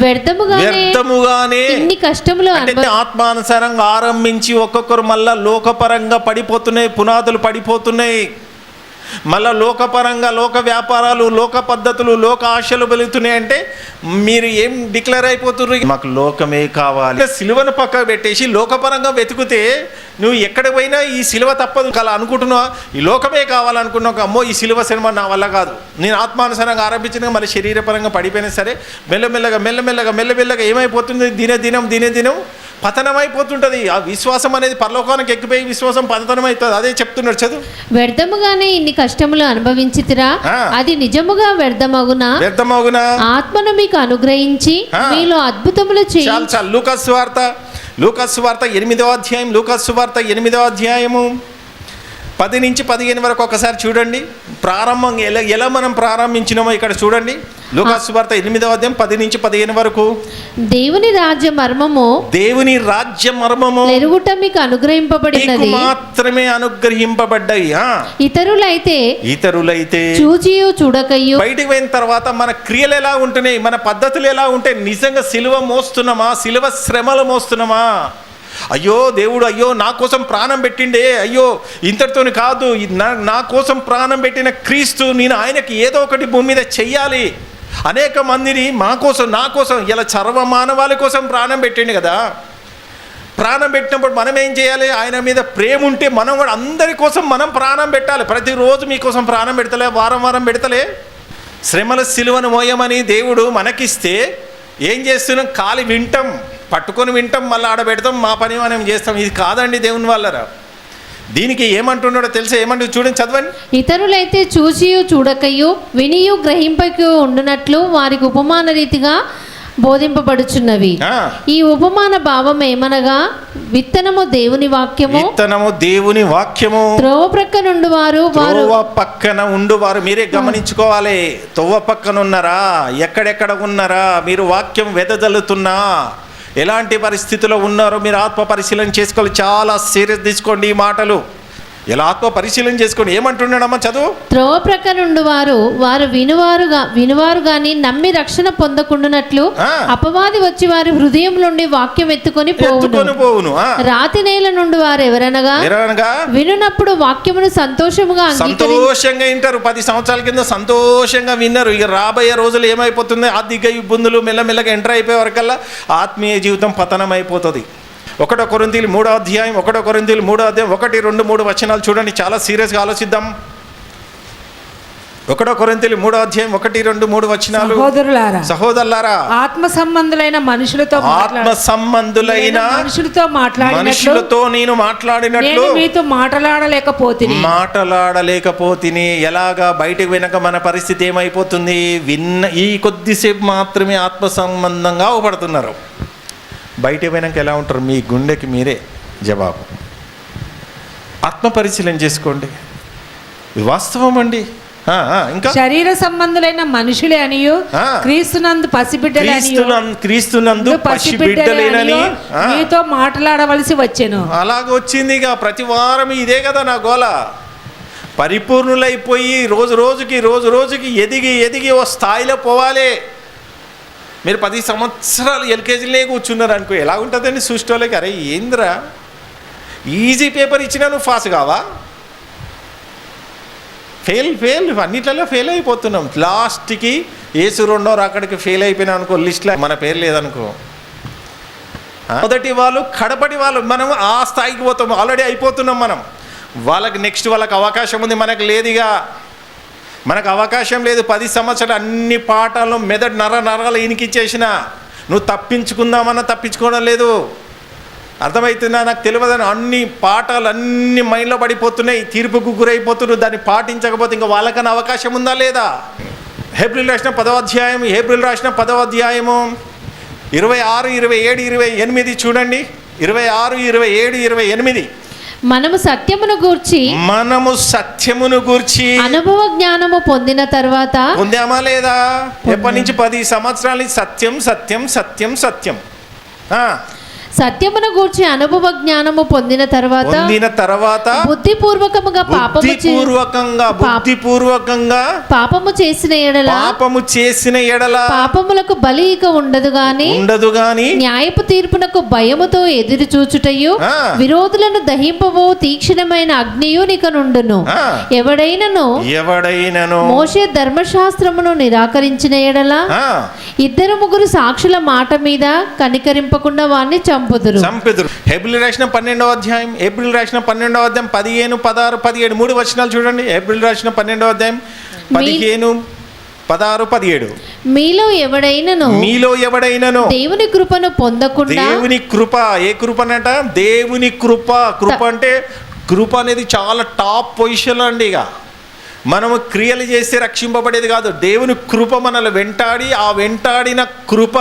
వ్యర్థముగానే ఇన్ని కష్టములు ఆత్మానుసారంగా ఆరంభించి ఒక్కొక్కరు మళ్ళా లోకపరంగా పడిపోతున్నాయి, పునాదులు పడిపోతున్నాయి. మళ్ళా లోకపరంగా, లోక వ్యాపారాలు, లోక పద్ధతులు, లోక ఆశలు వెలుగుతున్నాయంటే మీరు ఏం డిక్లేర్ అయిపోతున్నారు? మాకు లోకమే కావాలి. సిలువను పక్క పెట్టేసి లోకపరంగా వెతుకుతే నువ్వు ఎక్కడ పోయినా ఈ సిలువ తప్పదు అలా అనుకుంటున్నావు. ఈ లోకమే కావాలనుకున్నావు, అమ్మో ఈ సిలువ సినిమా నా వల్ల కాదు, నేను ఆత్మానుసారంగా ఆరంభించిన మళ్ళీ శరీరపరంగా పడిపోయినా సరే మెల్లమెల్లగా ఏమైపోతుంది? దినదినం పతనమైపోతుంటుంది. ఆ విశ్వాసం అనేది పరలోకానికి ఎక్కిపోయి విశ్వాసం పతనం అవుతుంది. అదే చెప్తున్నాడు, చదువు. వ్యర్థముగానే ఇన్ని కష్టములు అనుభవించితిరా, అది నిజముగా వ్యర్థమగునా? ఆత్మను మీకు అనుగ్రహించి మీలో అద్భుతములు చేయాలి. లూకాసు వార్త 8వ అధ్యాయం, లూకాసు వార్త 8వ అధ్యాయము 10-15 వరకు ఒకసారి చూడండి. ప్రారంభం ఎలా మనం ప్రారంభించినామో ఇక్కడ చూడండి. లూకాసు వార్త 8వ అధ్యాయం 10-15 వరకు. దేవుని రాజ్య మర్మము ఎరుగుట మీకు అనుగ్రహింపబడినది, మాత్రమే అనుగ్రహింపబడ్డాయి. ఇతరులైతే చూచియు చూడకయు. బయటికి పోయిన తర్వాత మన క్రియలు ఎలా ఉంటున్నాయి, మన పద్ధతులు ఎలా ఉంటాయి? నిజంగా సిలువ మోస్తున్నామా? సిలువ శ్రమలు మోస్తున్నామా? అయ్యో దేవుడు, అయ్యో నా కోసం ప్రాణం పెట్టిండే, అయ్యో ఇంతటితోని కాదు, నా కోసం ప్రాణం పెట్టిన క్రీస్తు, నేను ఆయనకి ఏదో ఒకటి భూమి మీద చెయ్యాలి. అనేక మందిని నా కోసం ఇలా సర్వమానవాళి కోసం ప్రాణం పెట్టిండు కదా. ప్రాణం పెట్టినప్పుడు మనం ఏం చేయాలి? ఆయన మీద ప్రేమ ఉంటే మనం కూడా అందరి కోసం మనం ప్రాణం పెట్టాలి. ప్రతిరోజు మీకోసం ప్రాణం పెడతలే, వారం పెడతలే. శ్రమల సిలువను మోయమని దేవుడు మనకిస్తే ఏం చేస్తున్నాం? కాలి పట్టుకొని వింటాం, మళ్ళీ ఆడ పెడతాం, మా పని మనం చేస్తాం. ఇది కాదండి దేవుని వాళ్ళరా. దీనికి ఏమంటున్నాడో తెలుసా? ఏమంటుంది చూడండి, చదవండి. ఇతరులైతే చూచియు చూడకయు, వినియు గ్రహింపకయు ఉండునట్లు వారికి ఉపమాన రీతిగా బోధింపబడుచున్నవి. ఈ ఉపమాన భావం ఏమనగా, విత్తనము దేవుని వాక్యము, త్రోవ ప్రక్కన ఉండువారు మీరే గమనించుకోవాలి. తొవ్వ పక్కన ఉన్నారా, ఎక్కడెక్కడ ఉన్నారా, మీరు వాక్యం వెదజల్లుతున్నా ఎలాంటి పరిస్థితిలో ఉన్నారో మీరు ఆత్మ పరిశీలన చేసుకోవాలి. చాలా సీరియస్ తీసుకోండి ఈ మాటలు. ఎలా ఆత్మ పరిశీలన చేసుకోండి. ఏమంటున్నాడమ్మా చదువు. త్రోవ ప్రక్క నుండి వారు వినువారు గాని నమ్మి రక్షణ పొందకుండానట్లు అపవాది వచ్చి వారి హృదయం నుండి వాక్యం ఎత్తుకొని పోవును. రాతి నేల నుండి వారు ఎవరనగా వినునప్పుడు వాక్యమును సంతోషంగా వింటారు. 10 సంవత్సరాల కింద సంతోషంగా విన్నారు. ఇక రాబోయే రోజులు ఏమైపోతుంది, ఆర్థిక ఇబ్బందులు మెల్లమెల్లగా ఎంటర్ అయిపోయే వరకల్లా ఆత్మీయ జీవితం పతనం అయిపోతుంది. 1 కొరింథీయులు 3వ అధ్యాయం 1 కొరింథీయులు 3వ అధ్యాయం 1, 2, 3 వచనాలు చూడండి. చాలా సీరియస్గా ఆలోచిద్దాం. 1 కొరింథీయులు 3వ అధ్యాయం 1, 2, 3 వచనాలు. సహోదరులారా ఆత్మ సంబంధులైన మనుషులతో మనుషులతో నేను మాట్లాడినట్లు మీతో మాట్లాడలేకపోతిని. ఎలాగా బయటకు వెనక మన పరిస్థితి ఏమైపోతుంది? ఈ కొద్దిసేపు మాత్రమే ఆత్మ సంబంధంగా అవపడుతున్నారు. బయట పోయినాక ఎలా ఉంటారు? మీ గుండెకి మీరే జవాబు. ఆత్మ పరిశీలన చేసుకోండి. వాస్తవం అండి. ఇంకా శరీర సంబంధులైన మనుషులే అనియు క్రీస్తునందు పసిబిడ్డలేనని మీతో మాట్లాడవలసి వచ్చెను. అలాగ వచ్చింది. ఇక ప్రతి వారం ఇదే కదా నా గోల. పరిపూర్ణులైపోయి రోజు రోజుకి ఎదిగి ఓ స్థాయిలో పోవాలి. మీరు 10 సంవత్సరాలు ఎల్కేజీలే కూర్చున్నారు అనుకో, ఎలా ఉంటుందండి సృష్టిలోకి? అరే ఏంద్రా, ఈజీ పేపర్ ఇచ్చినా నువ్వు పాస్ కావా? ఫెయిల్ అన్నిట్లలో ఫెయిల్ అయిపోతున్నాం. లాస్ట్కి ఏసు 2వ రాకడికి ఫెయిల్ అయిపోయినా అనుకో, లిస్ట్లో మన పేరు లేదనుకో. మొదటి వాళ్ళు కడపటి వాళ్ళు, మనం ఆ స్థాయికి పోతాం. ఆల్రెడీ అయిపోతున్నాం మనం. వాళ్ళకి అవకాశం ఉంది, మనకు లేదుగా. మనకు అవకాశం లేదు. 10 సంవత్సరాలు అన్ని పాఠాలు మెదడు నరాలు ఇనికిచ్చేసిన నువ్వు తప్పించుకుందామన్నా తప్పించుకోవడం లేదు. అర్థమవుతుందా? నాకు తెలియదని అన్ని పాఠాలు అన్ని మైండ్లో పడిపోతున్నాయి. తీర్పుకు గురైపోతున్నావు. దాన్ని పాటించకపోతే ఇంకా వాళ్ళకన్నా అవకాశం ఉందా లేదా? హెబ్రీయులు రాసిన 10వ అధ్యాయం 26, 27, 28 చూడండి. 26, 27, 28. మనము సత్యమును గూర్చి అనుభవ జ్ఞానము పొందిన తర్వాత పొందామా లేదా? ఎప్పటి నుంచి? 10 సంవత్సరాల నుంచి సత్యం. సత్యమును గూర్చి అనుభవ జ్ఞానము పొందిన తర్వాత బుద్ధిపూర్వకంగా పాపము చేసిన ఎడల పాపములకు బలి ఇక ఉండదు గాని న్యాయపు తీర్పునకు భయముతో ఎదురు చూచుటయు విరోధులను దహింపబో తీక్షణమైన అగ్నియు నిక నుండును. ఎవడైనను మోషే ధర్మశాస్త్రమును నిరాకరించిన ఎడల 2-3 సాక్షుల మాట మీద కనికరింపకుండా వారిని చంపుదురు. హెబ్రీయులు రాసిన 12వ అధ్యాయం 15, 16, 17 3 వచనాలు చూడండి. హెబ్రీయులు రాసిన 12వ అధ్యాయం 15, 16, 17. మీలో ఎవడైనను దేవుని కృపను పొందకుండా, దేవుని కృప, ఏ కృపనట? దేవుని కృప అంటే కృప అనేది చాలా టాప్ పొజిషన్ అండి. ఇక మనము క్రియలు చేస్తే రక్షింపబడేది కాదు. దేవుని కృప మనల్ని వెంటాడి, ఆ వెంటాడిన కృప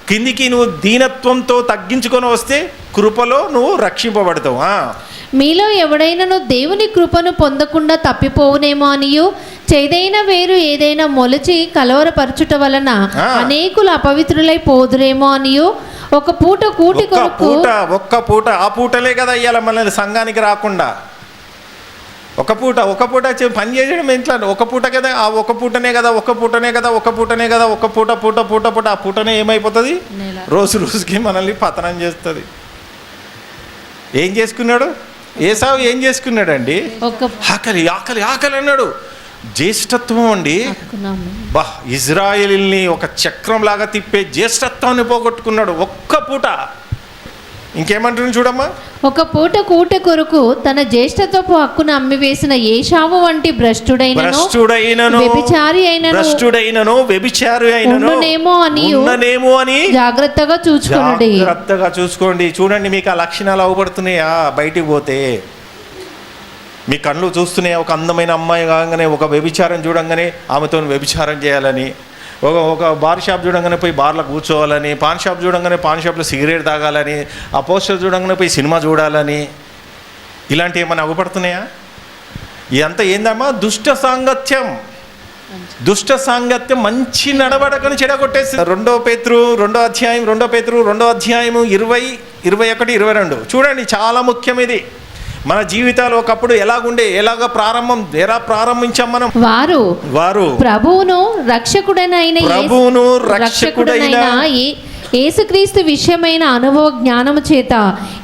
కిందికి నువ్వు దీనత్వంతో తగ్గించుకొని వస్తే కృపలో నువ్వు రక్షింపబడతావు. మీలో ఎవడైనను దేవుని కృపను పొందకుండా తప్పిపోవునేమో అనియు చేదైన వేరు ఏదైనా మొలిచి కలవరపరచుట వలన అనేకులు అపవిత్రులై పోదురేమో అనియు ఒక పూట కూటి కొరకు ఒక్క పూట ఆ పూటలే కదా ఇయ్యాల మనల్ని సంఘానికి రాకుండా ఒక పూట పని చేయడం ఇంట్లో ఒక పూట కదా, ఆ ఒక పూటనే కదా ఆ పూటనే ఏమైపోతుంది? రోజుకి మనల్ని పతనం చేస్తుంది. ఏం చేసుకున్నాడు ఏసావు? ఏం చేసుకున్నాడండి? ఆకలి అన్నాడు. జ్యేష్ఠత్వం అండి. ఇజ్రాయేలుని ఒక చక్రం లాగా తిప్పే జ్యేష్ఠత్వాన్ని పోగొట్టుకున్నాడు ఒక్క పూట. ఇంకేమంటుంది చూడమ్మా. ఒక పూట కూట కొరకు తన జ్యేష్ఠత్వపు హక్కును అమ్మివేసిన ఏశావు వంటి భ్రష్టుడైనను వ్యభిచారి అయినను అని జాగ్రత్తగా చూసుకోండి. చూడండి, మీకు ఆ లక్షణాలు అవబడుతున్నాయా? బయటికి పోతే మీ కళ్ళు చూస్తున్నాయి. ఒక అందమైన అమ్మాయి కాగానే ఒక వ్యభిచారం చూడంగానే ఆమెతో వ్యభిచారం చేయాలని, ఒక బార్ షాప్ చూడంగానే పోయి బార్లో కూర్చోవాలని, పాన్ షాప్ చూడంగానే పాన్ షాప్లో సిగరెట్ తాగాలని, ఆ పోస్టర్ చూడంగానే పోయి సినిమా చూడాలని, ఇలాంటివి ఏమైనా అగుపడుతున్నాయా? ఇదంతా ఏందమ్మా? దుష్ట సాంగత్యం. దుష్ట సాంగత్యం మంచి నడవడకను చెడగొట్టేస్తుంది. 2 పేతురు 2వ అధ్యాయం 20, 21, 22 చూడండి, చాలా ముఖ్యం ఇది. మన జీవితాలు ఒకప్పుడు ఎలాగ ప్రారంభించాం మనం. వారు ప్రభువును రక్షకుడైన యేసుక్రీస్తు విషయమైన అనుభవ జ్ఞానము చేత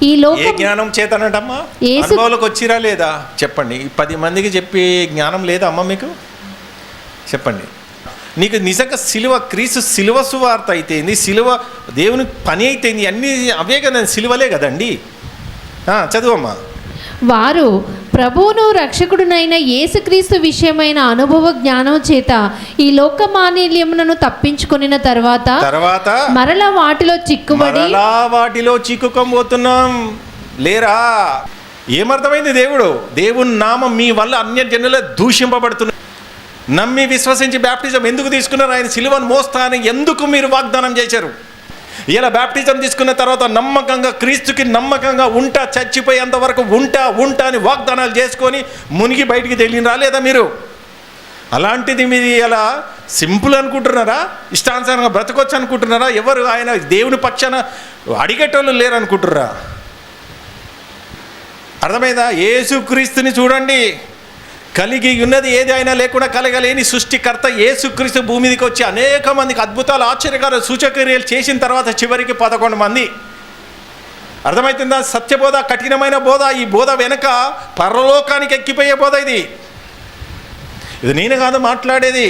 ఈ లోక జ్ఞానం చేతనటమ్మా అనుభవాలకు వచ్చిరా లేదా చెప్పండి. 10 మందికి చెప్పే జ్ఞానం లేదా అమ్మ మీకు? చెప్పండి. నీకు నిజంగా క్రీస్తు సిలువ సువార్త అయితేంది, సిలువ దేవుని పని అయితేంది, అన్నీ అవే కదా, సిలువలే కదండి. చదువమ్మా. వారు ప్రభువును రక్షకుడునైన యేసుక్రీస్తు విషయమైన అనుభవ జ్ఞానం చేత ఈ లోక మాలిన్యములను తప్పించుకొనిన తర్వాత మరలా వాటిలో చిక్కుకోబోతున్నాం లేరా? ఏమర్థమైంది? దేవుని నామం మీ వల్ల అన్య జనుల దూషింపబడుతున్నారు. నమ్మి విశ్వసించి బ్యాప్టిజం ఎందుకు తీసుకున్నారు? ఆయన సిలువను మోస్తా అని ఎందుకు మీరు వాగ్దానం చేశారు? ఇలా బ్యాప్టిజం తీసుకున్న తర్వాత నమ్మకంగా క్రీస్తుకి నమ్మకంగా ఉంటా, చచ్చిపోయేంత వరకు ఉంటా అని వాగ్దానాలు చేసుకొని మునిగి బయటికి తెలియని రాలేదా మీరు? అలాంటిది మీరు ఇలా సింపుల్ అనుకుంటున్నారా? ఇష్టానుసారంగా బ్రతకొచ్చు అనుకుంటున్నారా? ఎవరు ఆయన దేవుని పక్షాన అడిగేటోళ్ళు లేరు అనుకుంటున్నారా? అర్థమైందా? యేసుక్రీస్తుని చూడండి, కలిగి ఉన్నది ఏది అయినా లేకుండా కలగలేని సృష్టికర్త యేసుక్రీస్తు భూమి మీదకి వచ్చి అనేక మందికి అద్భుతాలు, ఆశ్చర్యకార సూచక్రియలు చేసిన తర్వాత చివరికి 11 మంది. అర్థమవుతుందా? సత్యబోధ, కఠినమైన బోధ. ఈ బోధ వెనక పరలోకానికి ఎక్కిపోయే బోధ ఇది నేను కాదు మాట్లాడేది.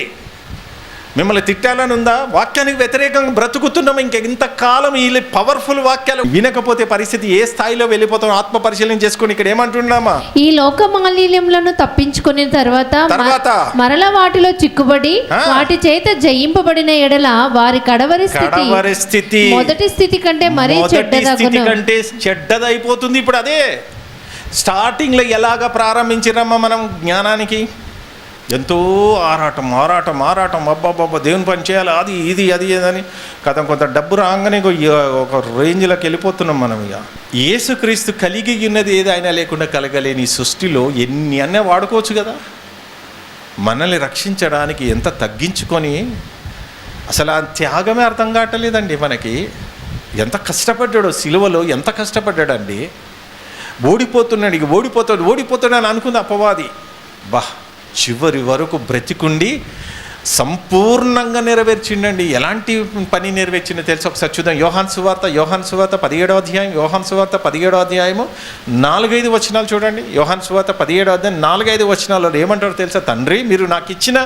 మిమ్మల్ని తిట్టాలని ఉందా? వాక్యానికి వ్యతిరేకంగా బ్రతుకుతున్నాం ఇంతకాలం. ఈ పవర్ఫుల్ వాక్యాలు వినకపోతే పరిస్థితి ఏ స్థాయిలో వెళ్ళిపోతాం? ఆత్మ పరిశీలన చేసుకుని ఇక్కడ ఏమంటున్నామా? ఈ లోక మాలిన్యములను తప్పించుకున్న తర్వాత మరలా వాటిలో చిక్కుబడి వాటి చేత జయింపబడిన ఎడల వారి కడవరి స్థితి మొదటి స్థితి కంటే మరీ చెడ్డదైపోతుంది. ఇప్పుడు అదే స్టార్టింగ్ లో ఎలాగా ప్రారంభించినమ్మా మనం జ్ఞానానికి? ఎంతో ఆరాటం అబ్బాబ్బా దేవుని పని చేయాలి, అది అని కథం. కొంత డబ్బు రాగానే ఒక రేంజ్లోకి వెళ్ళిపోతున్నాం మనం. ఇక యేసుక్రీస్తు కలిగి ఉన్నది ఏది అయినా లేకుండా కలగలేని సృష్టిలో ఎన్ని అన్నీ వాడుకోవచ్చు కదా. మనల్ని రక్షించడానికి ఎంత తగ్గించుకొని, అసలు ఆ త్యాగమే అర్థం కావట్లేదండి మనకి. ఎంత కష్టపడ్డాడో సిలువలో, ఎంత కష్టపడ్డాడండి. ఓడిపోతాడు అని అనుకుంది అపవాది. చివరి వరకు బ్రతికుండి సంపూర్ణంగా నెరవేర్చిండండి. ఎలాంటి పని నెరవేర్చిందో తెలుసు? ఒకసారి చూద్దాం. యోహాను సువార్త 17వ అధ్యాయం 17వ అధ్యాయము 4-5 వచనాలు చూడండి. యోహాను సువార్త 17వ అధ్యాయం 4-5 వచనాలలో ఏమంటారో తెలుసా? తండ్రి, మీరు నాకు ఇచ్చిన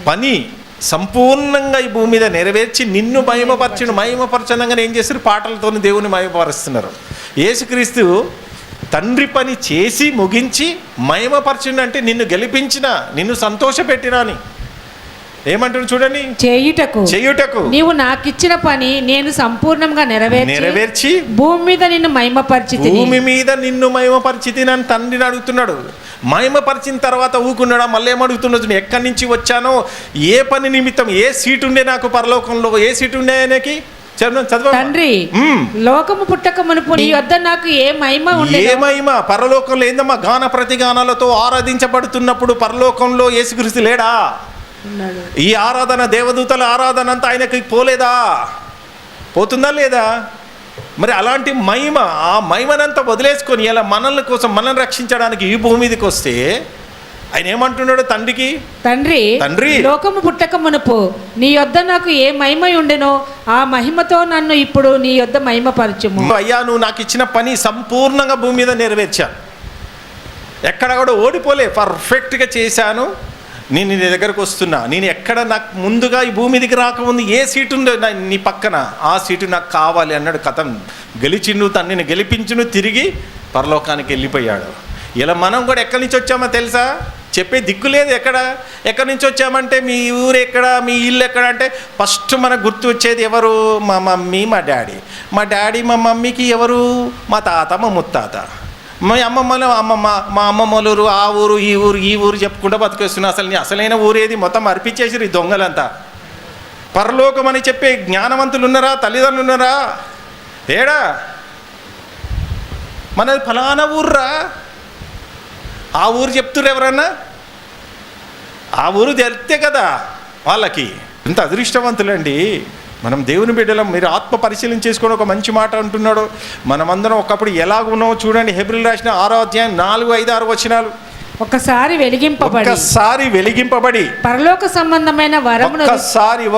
పని సంపూర్ణంగా ఈ భూమి మీద నెరవేర్చి నిన్ను మహిమపరచనంగా ఏం చేస్తారు? పాటలతో దేవుని మహిమపరుస్తున్నారు. యేసుక్రీస్తు తండ్రి పని చేసి ముగించి మహిమపరచుండంటే నిన్ను గెలిపించిన, నిన్ను సంతోషపెట్టినా అని ఏమంటారు చూడండి. చేయుటకు నీవు నాకు ఇచ్చిన పని నేను సంపూర్ణంగా నెరవేర్చి భూమి మీద నిన్ను మహిమపరిచితి అని తండ్రిని అడుగుతున్నాడు. మహిమపరిచిన తర్వాత ఊకున్నాడా? మళ్ళీ ఏమడుగుతున్నాడు? ఎక్కడి నుంచి వచ్చానో, ఏ పని నిమిత్తం, ఏ సీటు ఉండే నాకు పరలోకంలో, ఏ సీటు ఉండే ఆయనకి? తండ్రి, లోకము పుట్టక మునుపు నీ వద్ద నాకు ఏ మహిమ పరలోకంలో ఏందమ్మా? గాన ప్రతిగానాలతో ఆరాధించబడుతున్నప్పుడు పరలోకంలో యేసుక్రీస్తు లేడా? ఈ ఆరాధన, దేవదూతల ఆరాధన అంతా ఆయనకి పోతుందా లేదా? మరి అలాంటి మహిమ, ఆ మహిమనంతా వదిలేసుకొని ఇలా మనల్ని రక్షించడానికి ఈ భూమి మీదకి వస్తే ఆయన ఏమంటున్నాడు తండ్రికి? తండ్రి, లోకము పుట్టక మునుపు నీ యొద్ద నాకు ఏ మహిమ ఉండెనో ఆ మహిమతో నన్ను ఇప్పుడు నీ యొద్ద మహిమపరచుము. అయ్యా, నువ్వు నాకు ఇచ్చిన పని సంపూర్ణంగా భూమి మీద నెరవేర్చాను. ఎక్కడ కూడా ఓడిపోలే, పర్ఫెక్ట్గా చేశాను. నేను నీ దగ్గరకు వస్తున్నా. నేను ఎక్కడ నాకు ముందుగా ఈ భూమి మీదకి రాకముందు ఏ సీటు ఉందో నీ పక్కన, ఆ సీటు నాకు కావాలి అన్నాడు. కథం గెలిచిండు, తండ్రిని గెలిపించును, తిరిగి పరలోకానికి వెళ్ళిపోయాడు. ఇలా మనం కూడా ఎక్కడి నుంచి వచ్చామో తెలుసా? చెప్పే దిక్కు లేదు. ఎక్కడి నుంచి వచ్చామంటే మీ ఊరు ఎక్కడ, మీ ఇల్లు ఎక్కడ అంటే ఫస్ట్ మనకు గుర్తు వచ్చేది ఎవరు? మా మమ్మీ, మా డాడీ. మా మమ్మీకి ఎవరు? మా తాత, మా ముత్తాత. మా మా అమ్మమ్మలు ఆ ఊరు ఈ ఊరు చెప్పుకుంటూ బతికేస్తున్నా. అసలు నీ అసలైన ఊరేది? మొత్తం అర్పించేసిరు ఈ దొంగలంతా. పరలోకం అని చెప్పే జ్ఞానవంతులు ఉన్నారా? తల్లిదండ్రులు ఉన్నారా? ఏడా? మనది ఫలానా ఊర్రా. ఆ ఊరు చెప్తుర్రు ఎవరన్నా? ఆ ఊరు తెలిస్తే కదా వాళ్ళకి. ఎంత అదృష్టవంతులండి మనం దేవుని బిడ్డలం. మీరు ఆత్మ పరిశీలన చేసుకొని ఒక మంచి మాట అంటున్నాడు. మనమందరం ఒకప్పుడు ఎలాగున్నామో చూడండి. హెబ్రీయులకు రాసిన 6వ అధ్యాయం 4, 5, 6 వచనాలు. ఒక్కసారి వెలిగింపబడి పరలోక సంబంధమైన వరమును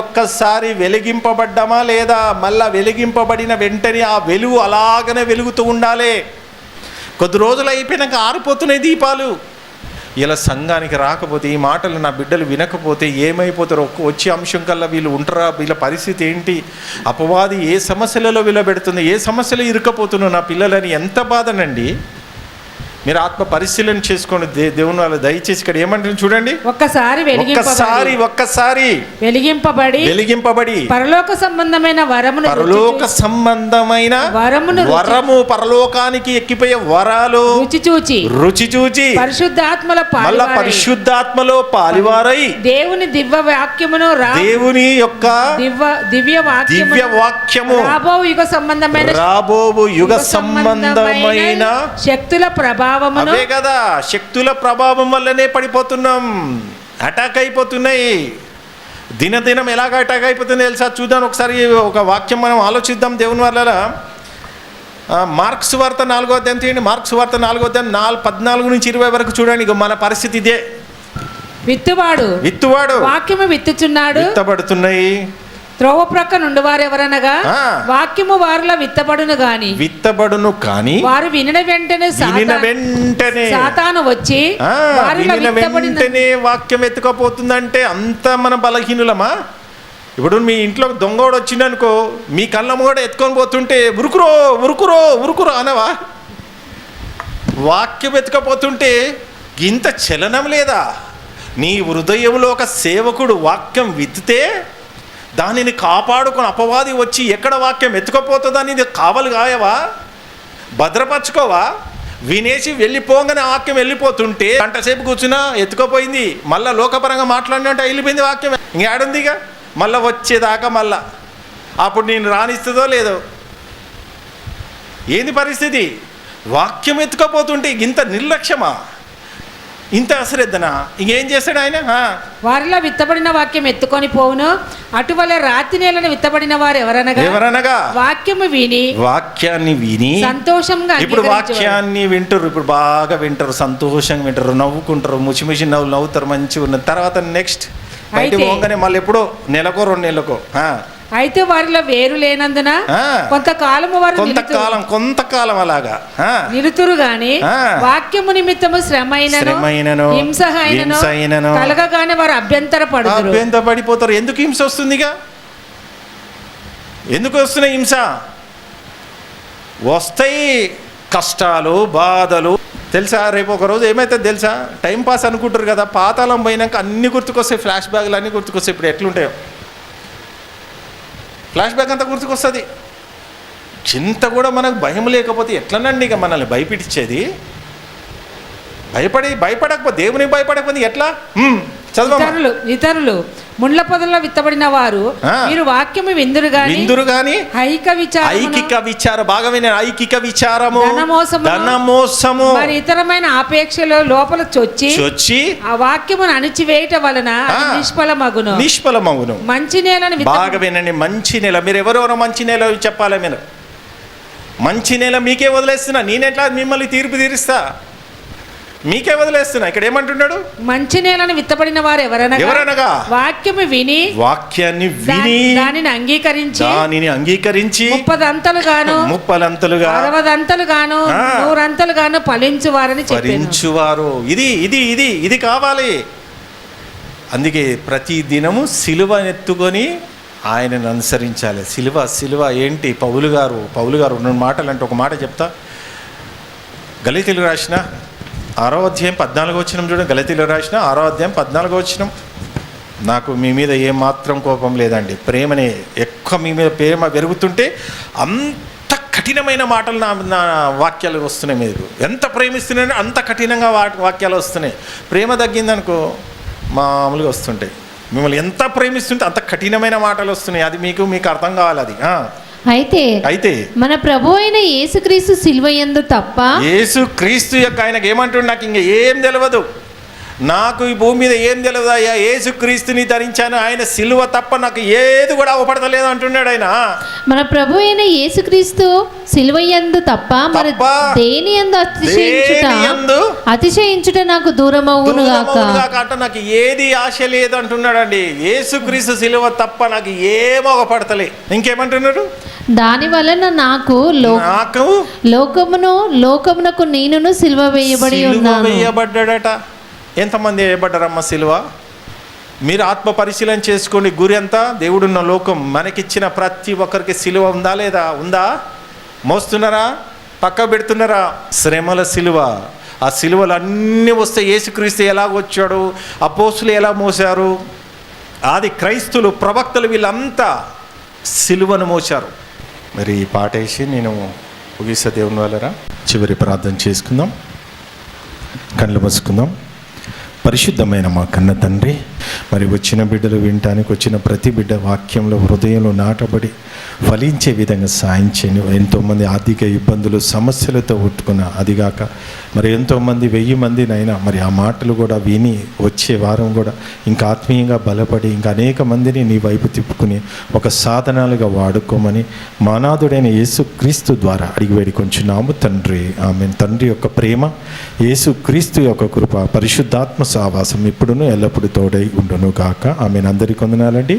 ఒక్కసారి వెలిగింపబడ్డామా లేదా? మళ్ళా వెలిగింపబడిన వెంటనే ఆ వెలుగు అలాగనే వెలుగుతూ ఉండాలి. కొద్ది రోజులు అయిపోయినాక ఆరిపోతున్నాయి దీపాలు. ఇలా సంఘానికి రాకపోతే, ఈ మాటలు నా బిడ్డలు వినకపోతే ఏమైపోతారో? వచ్చే అంశం కల్లా వీళ్ళు ఉంటారా? వీళ్ళ పరిస్థితి ఏంటి? అపవాది ఏ సమస్యలలో వీళ్ళబెడుతుంది, ఏ సమస్యలు ఇరుక్కపోతున్నారు నా పిల్లలని. ఎంత బాధనండి. మీరు ఆత్మ పరిశీలన చేసుకోండి. దేవుని వాళ్ళు దయచేసి ఇక్కడ ఏమంటారు చూడండి. ఒక్కసారి వెలిగింపబడి పరలోక సంబంధమైన వరము పరలోకానికి ఎక్కిపోయే వరాలు రుచి చూచి పరిశుద్ధాత్మలో పాలివారై దేవుని దివ్య వాక్యమును దేవుని యొక్క దివ్య వాక్యము రాబోవు యుగ సంబంధమైన శక్తుల ప్రభావం, అవే కదా శక్తుల ప్రభావం వల్లనే పడిపోతున్నాం. అటాక్ అయిపోతున్నాయి. దినదినం ఎలాగ అటాక్ అయిపోతుంది తెలుసా? చూద్దాం ఒకసారి. ఒక వాక్యం మనం ఆలోచిద్దాం దేవుని వల్ల. మార్క్స్ వార్త 4వ అధ్యాయం తీయండి. మార్క్స్ వార్త 4వ అధ్యాయం 14 నుంచి 20 వరకు చూడండి. మన పరిస్థితి ఇదే. విత్తువాడు వాక్యము విత్తుచున్నాడు, విత్తబడుతున్నాయి. త్రోవ ప్రక్క నుండి వారు ఎవరనగా వాక్యము వారిలో విత్తబడును కానీ వారు వినిన వెంటనే సాతాను వచ్చి వెంటనే వాక్యం ఎత్తుకపోతుందంటే అంత మన బలహీనులమా? ఇప్పుడు మీ ఇంట్లో దొంగోడు వచ్చిందనుకో, మీ కళ్ళము కూడా ఎత్తుకొని పోతుంటే ఉరుకురో అనవా? వాక్యం ఎత్తుకపోతుంటే ఇంత చలనం లేదా? నీ హృదయంలో ఒక సేవకుడు వాక్యం విత్తితే దానిని కాపాడుకొని అపవాది వచ్చి ఎక్కడ వాక్యం ఎత్తుకపోతుందని కావలు కాయవా? భద్రపరచుకోవా? వినేసి వెళ్ళిపోగానే వాక్యం వెళ్ళిపోతుంటే గంటసేపు కూర్చున్నా ఎత్తుకపోయింది. మళ్ళీ లోకపరంగా మాట్లాడినట్టు వెళ్ళిపోయింది వాక్యం. ఇంకేడుందిగా మళ్ళీ వచ్చేదాకా మళ్ళా అప్పుడు నేను రానిస్తుందో లేదో. ఏంది పరిస్థితి? వాక్యం ఎత్తుకపోతుంటే ఇంత నిర్లక్ష్యమా? ఇంత అశ్రద్ధనా? ఇంకేం చేస్తాడు ఆయన? వారిలో విత్తబడిన వాక్యం ఎత్తుకొని పోవును, అటువలే రాతి నేలను విత్తబడిన వారు ఎవరనగా వాక్యాన్ని విని సంతోషంగా. ఇప్పుడు వాక్యాన్ని వింటారు, ఇప్పుడు బాగా వింటారు, సంతోషంగా వింటారు, నవ్వుకుంటారు, ముచ్చిముచ్చి నవ్వుతారు, మంచిగా ఉన్న తర్వాత నెక్స్ట్ బయట పోగానే మళ్ళీ ఎప్పుడో నెలకో 2 నెలలకో. అయితే వారిలో వేరు లేనందున కొంతకాలం అలాగా నిలుతురు గాని వాక్యము నిమిత్తము శ్రమైనను హింస కలగగానే వారు అభ్యంతరపడిపోతారు. ఎందుకు హింస వస్తుందిగా? ఎందుకు వస్తున్నాయి హింస? వస్తాయి కష్టాలు, బాధలు. తెలుసా రేపు ఒక రోజు ఏమైతే తెలుసా? టైం పాస్ అనుకుంటారు కదా, పాతాళం పోయినాక అన్ని గుర్తుకొస్తాయి, ఫ్లాష్ బ్యాగ్లు అన్నీ గుర్తుకొస్తాయి. ఇప్పుడు ఎట్లుంటాయో ఫ్లాష్ బ్యాక్ అంతా గుర్తుకొస్తుంది. చింత కూడా మనకు భయం లేకపోతే ఎట్లనండి ఇక మనల్ని భయపెట్టించేది? భయపడకపోతే, దేవునికి భయపడకపోతే ఎట్లా? ఇతరులు ముండ్ల పొదల్లో విత్తబడిన వారు మీరు వాక్యము విందురు గాని ఐకిక విచారము ధనమోసము మరి ఇతరమైన ఆపేక్షలో లోపల చొచ్చి ఆ వాక్యమును అణిచివేయట వలన నిష్ఫలమగును. మంచి నేలను బాగా వినండి. మంచి నేల. మీరు ఎవరెవరో మంచి నేల చెప్పాలి. మీరు మంచి నేల మీకే వదిలేస్తున్నా. నేనెట్లా మిమ్మల్ని తీర్పు తీరుస్తా? మీకే వదిలేస్తున్నా. ఇక్కడ ఏమంటున్నాడు? మంచి నేలను విత్తబడిన వారు ఎవరనగా వాక్యాన్ని విని దానిని అంగీకరించి 30 అంతలుగాను 100 అంతలుగాను ఫలించువారు. ఇది కావాలి. అందుకే ప్రతి దినము సిలువ ఎత్తుకొని ఆయనను అనుసరించాలి. సిలువ ఏంటి? పౌలు గారు 2 మాటలు అంటే ఒక మాట చెప్తా. గలతీయులకు రాసిన 6వ అధ్యాయం 14వ వచనం చూడండి. గలతీయులకు రాసిన 6వ అధ్యాయం 14వ వచనం. నాకు మీ మీద ఏమాత్రం కోపం లేదండి, ప్రేమనే ఎక్కువ. మీ మీద ప్రేమ పెరుగుతుంటే అంత కఠినమైన మాటలు నా వాక్యాలు వస్తున్నాయి. మీరు ఎంత ప్రేమిస్తున్నారో అంత కఠినంగా వాక్యాలు వస్తున్నాయి. ప్రేమ తగ్గిందనుకో మామూలుగా వస్తుంటాయి. మిమ్మల్ని ఎంత ప్రేమిస్తుంటే అంత కఠినమైన మాటలు వస్తున్నాయి. అది మీకు అర్థం కావాలి. అది అయితే మన ప్రభు అయిన యేసుక్రీస్తు సిలువ యందు తప్ప, యేసుక్రీస్తు యొక్క ఆయనకి ఏమంటుండే, నాకు ఇంక ఏం తెలియదు, నాకు ఈ భూమి మీద ఏం తెలియదు అయ్యా, యేసుక్రీస్తుని ధరించాను, ఆయన సిలువ తప్ప నాకు ఏది కూడా అవపడతలేదు అంటున్నాడు ఆయన. మన ప్రభు అయిన యేసుక్రీస్తు సిలువ యందు తప్ప మరి దేని యందు అతిశయించుట నాకు దూరమవును గాక. అంటే నాకు ఏది ఆశ లేదు అంటున్నాడండి. యేసుక్రీస్తు సిలువ తప్ప నాకు ఏం అవపడతలే. ఇంకేమంటున్నాడు, దాని వలన నాకు లోకమునకు నేనును సిలువ వేయబడ్డాడట. ఎంతమంది వేయబడ్డారమ్మ సిలువ? మీరు ఆత్మ పరిశీలన చేసుకోండి. గురి అంతా దేవుడున్న లోకం. మనకిచ్చిన ప్రతి ఒక్కరికి సిలువ ఉందా లేదా? ఉందా? మోస్తున్నారా? పక్క పెడుతున్నారా? శ్రమల సిలువ. ఆ సిలువలు అన్నీ వస్తే యేసుక్రీస్తు ఎలా వచ్చాడు, అపోస్తులు ఎలా మోసారు, ఆది క్రైస్తువులు, ప్రవక్తలు, వీళ్ళంతా సిలువను మోసారు. మరి ఈ పాట వేసి నేను ముగిస్తా దేవుని వాళ్ళరా. చివరి ప్రార్థన చేసుకుందాం, కళ్ళు మూసుకుందాం. పరిశుద్ధమైన మా కన్న తండ్రి, మరి వచ్చిన బిడ్డలు వినటానికి వచ్చిన ప్రతి బిడ్డ వాక్యంలో హృదయంలో నాటబడి ఫలించే విధంగా సాయం చేయని. ఎంతోమంది ఆర్థిక ఇబ్బందులు సమస్యలతో ఉట్టుకున్న, అదిగాక మరి ఎంతోమంది 1000 మందినైనా మరి ఆ మాటలు కూడా విని వచ్చే వారం కూడా ఇంకా ఆత్మీయంగా బలపడి ఇంకా అనేక మందిని నీ వైపు తిప్పుకుని ఒక సాధనాలుగా వాడుకోమని మానాథుడైన యేసుక్రీస్తు ద్వారా అడిగి వేడుకొంచున్నాము తండ్రి. ఆమె తండ్రి యొక్క ప్రేమ, యేసుక్రీస్తు యొక్క కృప, పరిశుద్ధాత్మ సావాసం ఇప్పుడును ఎల్లప్పుడూ తోడై ఉండును గాక. ఆమెను అందరికీ వందనాలండి.